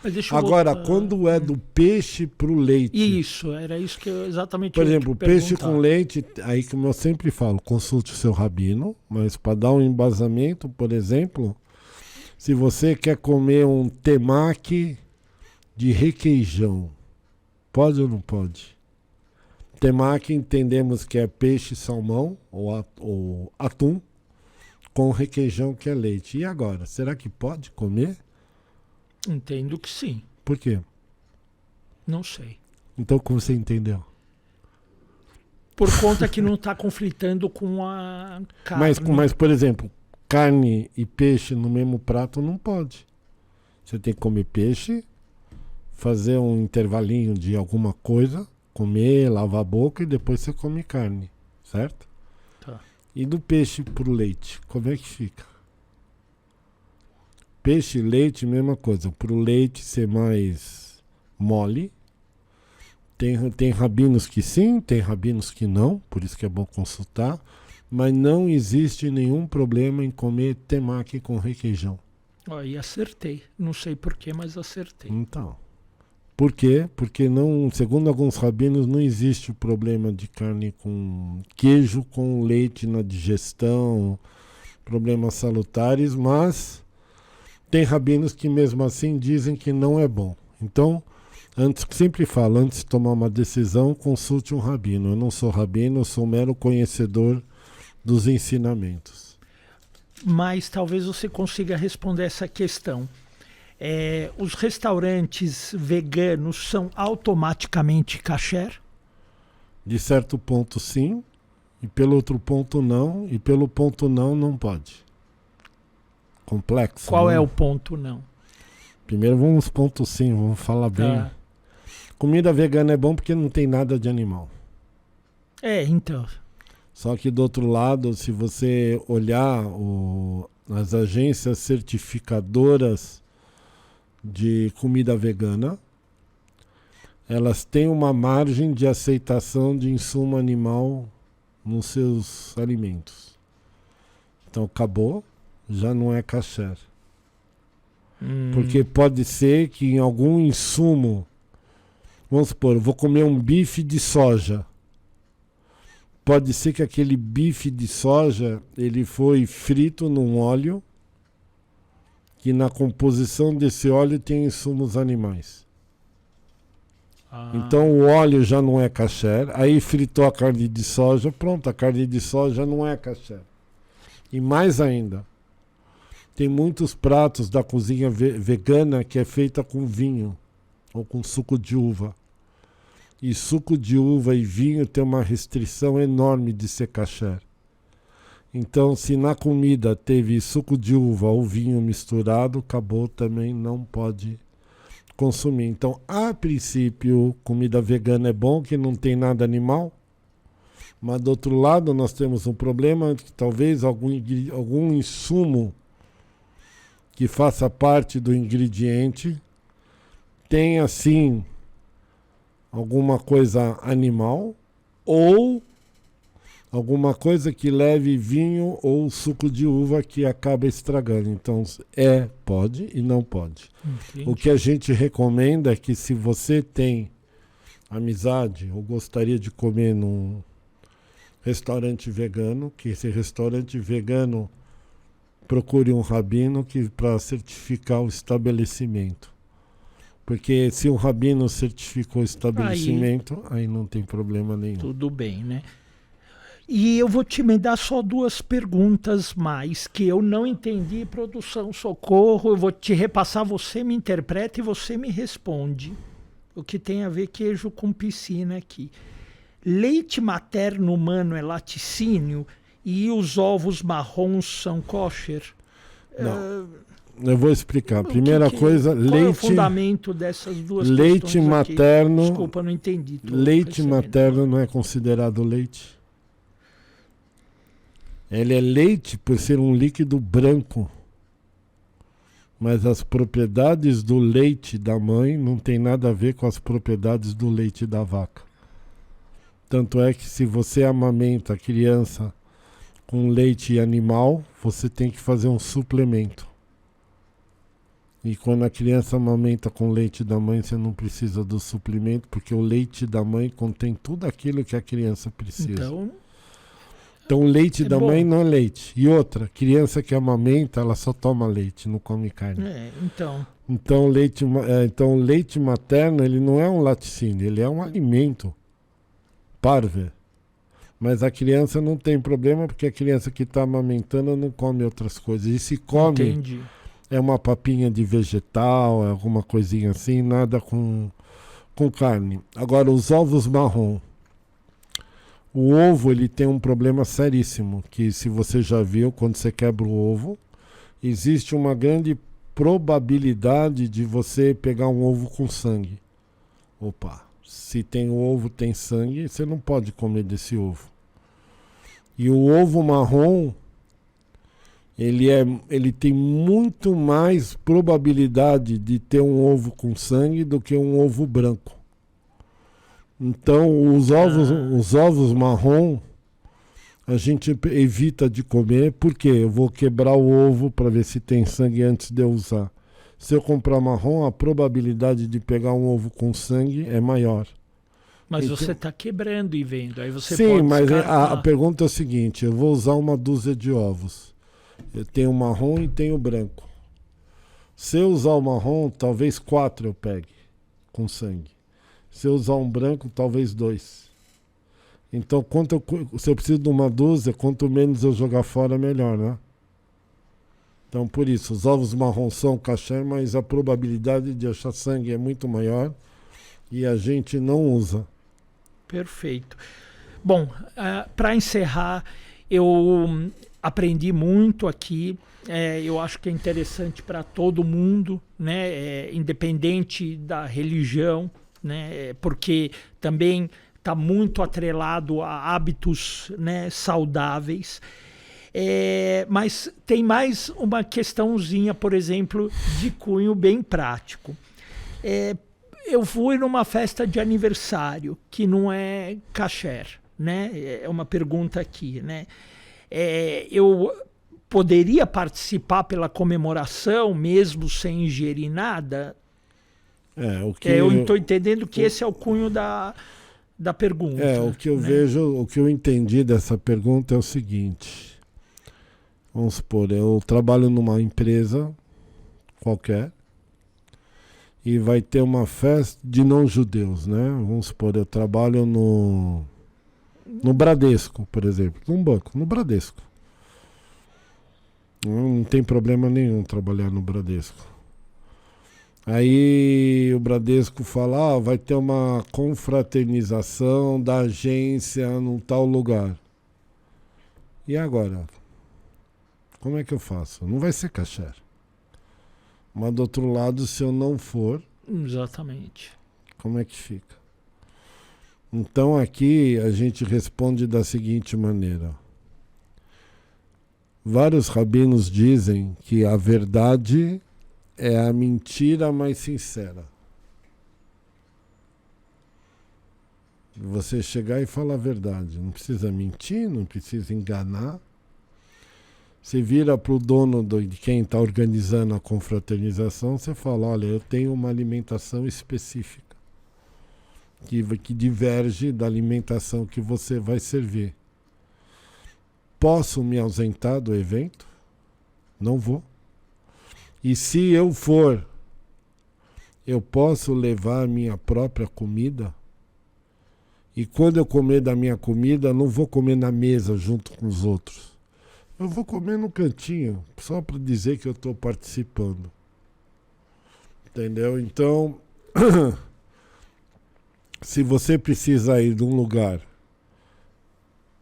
Mas deixa eu Agora, voltar. quando é do peixe para o leite... Isso, era isso que eu exatamente Por ia exemplo, te peixe perguntar. com leite, aí como eu sempre falo, consulte o seu rabino, mas para dar um embasamento, por exemplo, se você quer comer um temaki de requeijão, pode ou não pode? Temaki entendemos que é peixe, salmão ou atum com requeijão que é leite. E agora, será que pode comer? Entendo que sim. Por quê? Não sei. Então como você entendeu? Por conta que não está conflitando com a carne. Mas, por exemplo, carne e peixe no mesmo prato não pode. Você tem que comer peixe, fazer um intervalinho de alguma coisa, comer, lavar a boca e depois você come carne, certo? Tá. E do peixe pro leite, como é que fica? Peixe e leite, mesma coisa. Pro leite ser mais mole. Tem rabinos que sim, tem rabinos que não, por isso que é bom consultar. Mas não existe nenhum problema em comer temaki com requeijão. Aí acertei. Não sei porquê, mas acertei. Então, por quê? Porque não, segundo alguns rabinos, não existe o problema de carne com queijo com leite na digestão, problemas salutares, mas tem rabinos que mesmo assim dizem que não é bom. Então, sempre falo, antes de tomar uma decisão, consulte um rabino. Eu não sou rabino, eu sou mero conhecedor dos ensinamentos. Mas talvez você consiga responder essa questão. Os restaurantes veganos são automaticamente kasher? De certo ponto sim, e pelo outro ponto não, e pelo ponto não pode. Complexo. Qual né? é o ponto não? Primeiro vamos ponto sim, vamos falar bem. Tá. Comida vegana é bom porque não tem nada de animal. Então. Só que do outro lado, se você olhar as agências certificadoras de comida vegana, elas têm uma margem de aceitação de insumo animal nos seus alimentos. Então acabou, já não é kasher. Porque pode ser que em algum insumo, vamos supor, eu vou comer um bife de soja. Pode ser que aquele bife de soja ele foi frito num óleo que na composição desse óleo tem insumos animais. Então o óleo já não é kasher, aí fritou a carne de soja, pronto, a carne de soja não é kasher. E mais ainda, tem muitos pratos da cozinha vegana que é feita com vinho ou com suco de uva. E suco de uva e vinho tem uma restrição enorme de ser kasher. Então, se na comida teve suco de uva ou vinho misturado, acabou, também não pode consumir. Então, a princípio, comida vegana é bom, que não tem nada animal. Mas do outro lado, nós temos um problema que talvez algum insumo que faça parte do ingrediente tenha, sim, alguma coisa animal ou alguma coisa que leve vinho ou suco de uva que acaba estragando. Então, pode e não pode. Entendi. O que a gente recomenda é que se você tem amizade ou gostaria de comer num restaurante vegano, que esse restaurante vegano procure um rabino para certificar o estabelecimento. Porque se o rabino certificou o estabelecimento, aí não tem problema nenhum. Tudo bem, né? E eu vou te emendar só 2 perguntas mais, que eu não entendi, produção, socorro. Eu vou te repassar, você me interpreta e você me responde. O que tem a ver queijo com piscina aqui. Leite materno humano é laticínio e os ovos marrons são kosher? Não. Eu vou explicar. Primeira coisa, qual é o fundamento dessas 2 leite materno. Aqui? Desculpa, não entendi. Leite materno não é considerado leite. Ele é leite por ser um líquido branco. Mas as propriedades do leite da mãe não tem nada a ver com as propriedades do leite da vaca. Tanto é que se você amamenta a criança com leite animal, você tem que fazer um suplemento. E quando a criança amamenta com leite da mãe, você não precisa do suplemento, porque o leite da mãe contém tudo aquilo que a criança precisa. Então o leite da mãe não é leite. E outra, criança que amamenta, ela só toma leite, não come carne. Então o leite materno, ele não é um laticínio, ele é um alimento parve. Mas a criança não tem problema, porque a criança que está amamentando não come outras coisas. E se come, Entendi. É uma papinha de vegetal, é alguma coisinha assim, nada com carne. Agora, os ovos marrom. O ovo, ele tem um problema seríssimo, que se você já viu, quando você quebra o ovo, existe uma grande probabilidade de você pegar um ovo com sangue. Opa, se tem ovo, tem sangue, você não pode comer desse ovo. E o ovo marrom, ele tem muito mais probabilidade de ter um ovo com sangue do que um ovo branco. Então, os ovos marrom, a gente evita de comer, porque eu vou quebrar o ovo para ver se tem sangue antes de eu usar. Se eu comprar marrom, a probabilidade de pegar um ovo com sangue é maior. Mas então, você está quebrando e vendo, aí você sim, pode mas a pergunta é a seguinte, eu vou usar uma dúzia de ovos. Eu tenho marrom e tenho branco. Se eu usar o marrom, talvez 4 eu pegue com sangue. Se eu usar um branco, talvez 2. Então, se eu preciso de uma dúzia, quanto menos eu jogar fora, melhor, né? Então, por isso, os ovos marrom são kasher, mas a probabilidade de achar sangue é muito maior e a gente não usa. Perfeito. Bom, para encerrar, eu aprendi muito aqui. Eu acho que é interessante para todo mundo, né? Independente da religião, né? Porque também está muito atrelado a hábitos, né, saudáveis. Mas tem mais uma questãozinha, por exemplo, de cunho bem prático. Eu fui numa festa de aniversário que não é kasher, né? É uma pergunta aqui, né? Eu poderia participar pela comemoração mesmo sem ingerir nada? Eu estou entendendo que esse é o cunho da pergunta. O que eu vejo, o que eu entendi dessa pergunta é o seguinte. Vamos supor, eu trabalho numa empresa qualquer e vai ter uma festa de não-judeus, né? Vamos supor, eu trabalho no Bradesco, por exemplo, num banco, no Bradesco. Não tem problema nenhum trabalhar no Bradesco. Aí o Bradesco fala, vai ter uma confraternização da agência num tal lugar. E agora? Como é que eu faço? Não vai ser kasher. Mas do outro lado, se eu não for... Exatamente. Como é que fica? Então aqui a gente responde da seguinte maneira. Vários rabinos dizem que a verdade é a mentira mais sincera. Você chegar e falar a verdade. Não precisa mentir, não precisa enganar. Você vira para o dono de quem está organizando a confraternização, você fala, olha, eu tenho uma alimentação específica que diverge da alimentação que você vai servir. Posso me ausentar do evento? Não vou. E se eu for, eu posso levar a minha própria comida? E quando eu comer da minha comida, não vou comer na mesa junto com os outros. Eu vou comer no cantinho, só para dizer que eu estou participando. Entendeu? Então, se você precisa ir de um lugar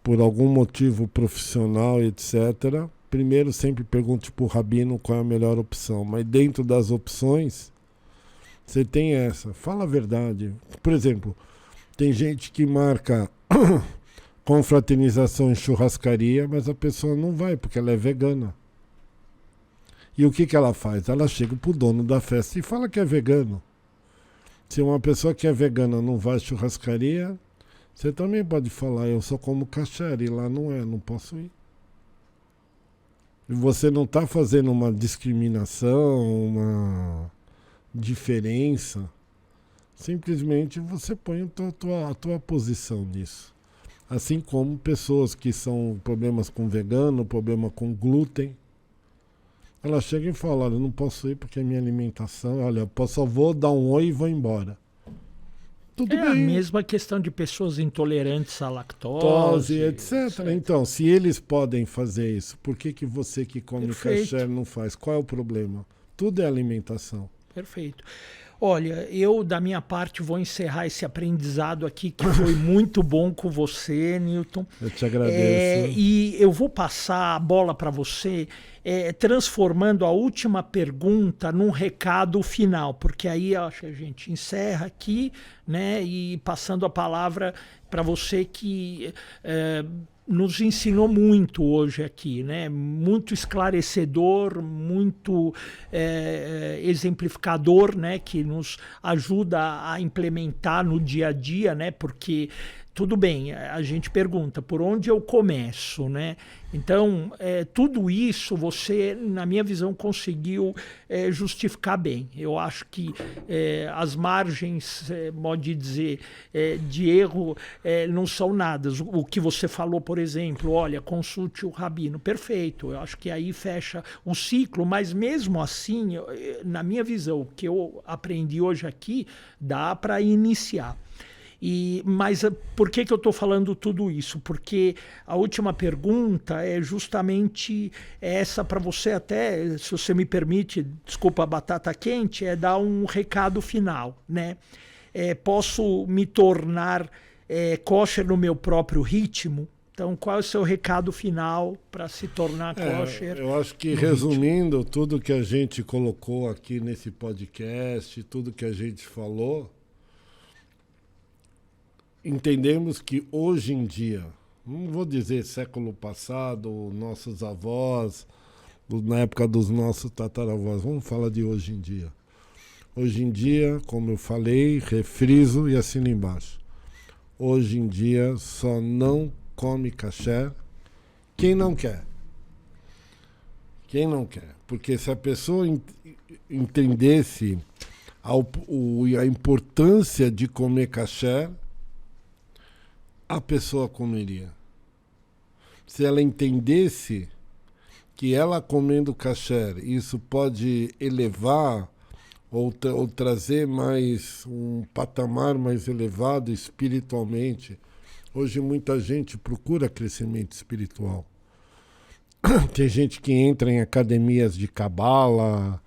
por algum motivo profissional, etc., primeiro sempre pergunte para o rabino qual é a melhor opção. Mas dentro das opções, você tem essa. Fala a verdade. Por exemplo, tem gente que marca confraternização em churrascaria, mas a pessoa não vai porque ela é vegana. E o que ela faz? Ela chega para o dono da festa e fala que é vegano. Se uma pessoa que é vegana não vai à churrascaria, você também pode falar, eu só como kasher, e lá não posso ir. E você não está fazendo uma discriminação, uma diferença. Simplesmente você põe a tua posição nisso. Assim como pessoas que são problemas com vegano, problema com glúten. Ela chega e fala, olha, eu não posso ir porque é minha alimentação, olha, eu só vou dar um oi e vou embora. Tudo bem. A mesma questão de pessoas intolerantes à lactose, etc. Então, se eles podem fazer isso, por que você que come kasher não faz? Qual é o problema? Tudo é alimentação. Perfeito. Olha, eu da minha parte vou encerrar esse aprendizado aqui que foi muito bom com você, Newton. Eu te agradeço. E eu vou passar a bola para você, transformando a última pergunta num recado final, porque aí acho que a gente encerra aqui, né? E passando a palavra para você que nos ensinou muito hoje aqui, né? Muito esclarecedor, muito exemplificador, né? Que nos ajuda a implementar no dia a dia, né? Porque tudo bem, a gente pergunta por onde eu começo, né? Então, tudo isso você, na minha visão, conseguiu justificar bem. Eu acho que as margens, pode dizer, de erro não são nada. O que você falou, por exemplo, olha, consulte o rabino. Perfeito, eu acho que aí fecha o ciclo, mas mesmo assim, na minha visão, o que eu aprendi hoje aqui, dá para iniciar. Mas por que eu estou falando tudo isso? Porque a última pergunta é justamente essa para você até, se você me permite, desculpa a batata quente, dar um recado final, né? Posso me tornar kosher no meu próprio ritmo? Então, qual é o seu recado final para se tornar kosher? Eu acho que, resumindo tudo que a gente colocou aqui nesse podcast, tudo que a gente falou, entendemos que hoje em dia, não vou dizer século passado, nossos avós, na época dos nossos tataravós, vamos falar de hoje em dia. Hoje em dia, como eu falei, refriso e assino embaixo. Hoje em dia só não come kasher quem não quer. Quem não quer. Porque se a pessoa entendesse a importância de comer kasher, a pessoa comeria. Se ela entendesse que ela comendo kasher, isso pode elevar ou trazer mais um patamar mais elevado espiritualmente. Hoje muita gente procura crescimento espiritual. Tem gente que entra em academias de cabala,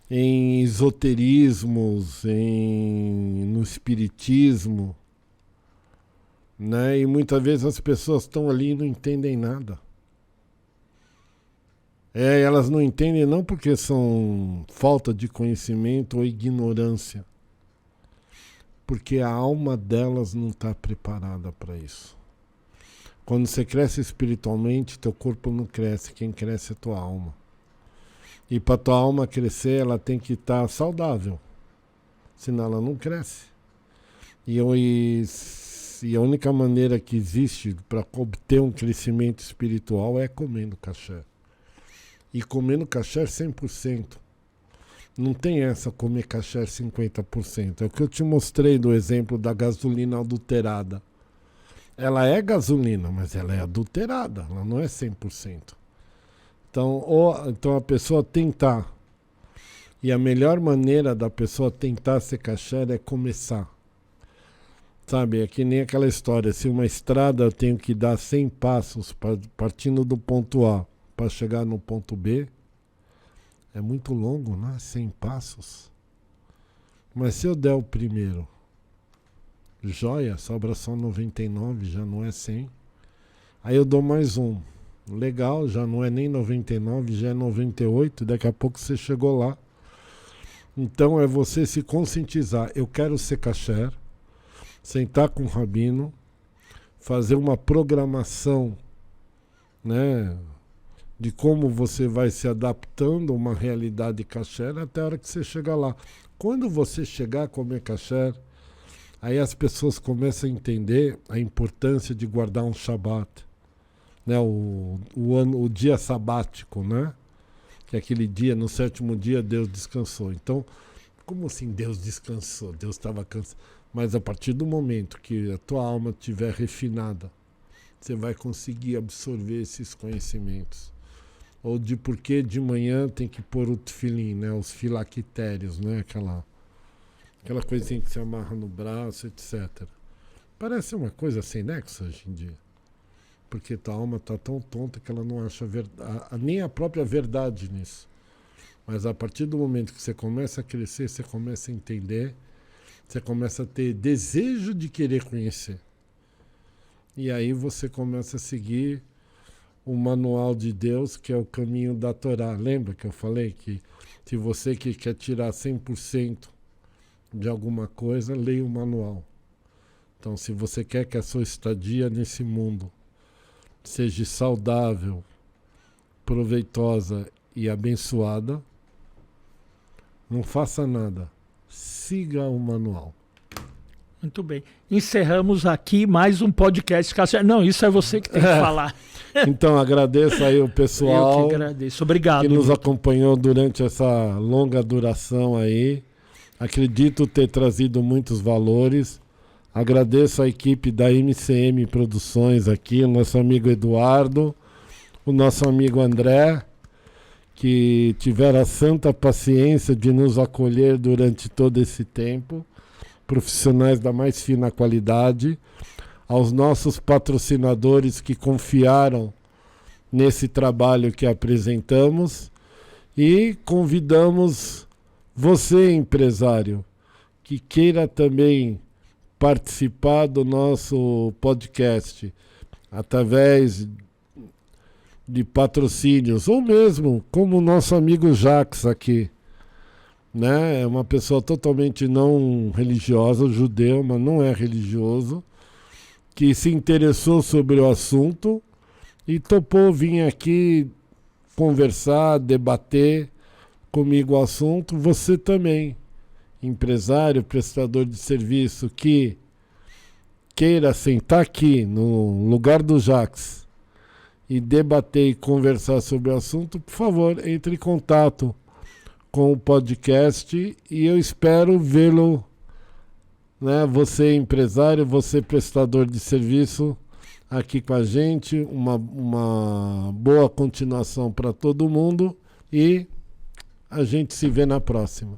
em esoterismos, no espiritismo, né? E muitas vezes as pessoas estão ali e não entendem nada. Elas não entendem não porque são falta de conhecimento ou ignorância, porque a alma delas não está preparada para isso. Quando você cresce espiritualmente, teu corpo não cresce, quem cresce é tua alma. E para tua alma crescer, ela tem que estar saudável, senão ela não cresce. E a única maneira que existe para obter um crescimento espiritual é comendo kasher. E comendo kasher 100%. Não tem essa comer kasher 50%. É o que eu te mostrei do exemplo da gasolina adulterada. Ela é gasolina, mas ela é adulterada. Ela não é 100%. Então a pessoa tentar. E a melhor maneira da pessoa tentar ser kasher é começar. Sabe, é que nem aquela história. Se uma estrada eu tenho que dar 100 passos partindo do ponto A para chegar no ponto B, é muito longo, né? 100 passos. Mas se eu der o primeiro, joia, sobra só 99, já não é 100. Aí eu dou mais um. Legal, já não é nem 99, já é 98, daqui a pouco você chegou lá. Então é você se conscientizar. Eu quero ser kasher, sentar com o rabino, fazer uma programação, né, de como você vai se adaptando a uma realidade kasher até a hora que você chegar lá. Quando você chegar a comer kasher, aí as pessoas começam a entender a importância de guardar um Shabbat, né, o dia sabático, né? Que é aquele dia, no 7º dia, Deus descansou. Então, como assim Deus descansou? Deus estava cansado. Mas a partir do momento que a tua alma estiver refinada, você vai conseguir absorver esses conhecimentos. Ou de por que de manhã tem que pôr o tefilim, né? Os filactérios, né? Aquela coisinha que se amarra no braço, etc. Parece uma coisa sem nexo hoje em dia. Porque tua alma está tão tonta que ela não acha nem a própria verdade nisso. Mas a partir do momento que você começa a crescer, você começa a entender, você começa a ter desejo de querer conhecer. E aí você começa a seguir o manual de Deus, que é o caminho da Torá. Lembra que eu falei que se você que quer tirar 100% de alguma coisa, leia o manual. Então, se você quer que a sua estadia nesse mundo seja saudável, proveitosa e abençoada, não faça nada. Siga o manual. Muito bem. Encerramos aqui mais um podcast. Não, isso é você que tem que falar. Então, agradeço aí o pessoal. Eu que agradeço. Obrigado. Que nos acompanhou durante essa longa duração aí. Acredito ter trazido muitos valores. Agradeço a equipe da MCM Produções aqui, o nosso amigo Eduardo, o nosso amigo André, que tiveram a santa paciência de nos acolher durante todo esse tempo, profissionais da mais fina qualidade, aos nossos patrocinadores que confiaram nesse trabalho que apresentamos e convidamos você, empresário, que queira também participar do nosso podcast através de patrocínios, ou mesmo como o nosso amigo Jacques aqui, né? É uma pessoa totalmente não religiosa, judeu, mas não é religioso, que se interessou sobre o assunto e topou vir aqui conversar, debater comigo o assunto. Você também, empresário, prestador de serviço, que queira sentar aqui no lugar do Jacques e debater e conversar sobre o assunto, por favor, entre em contato com o podcast e eu espero vê-lo, né, você empresário, você prestador de serviço, aqui com a gente. Uma boa continuação para todo mundo e a gente se vê na próxima.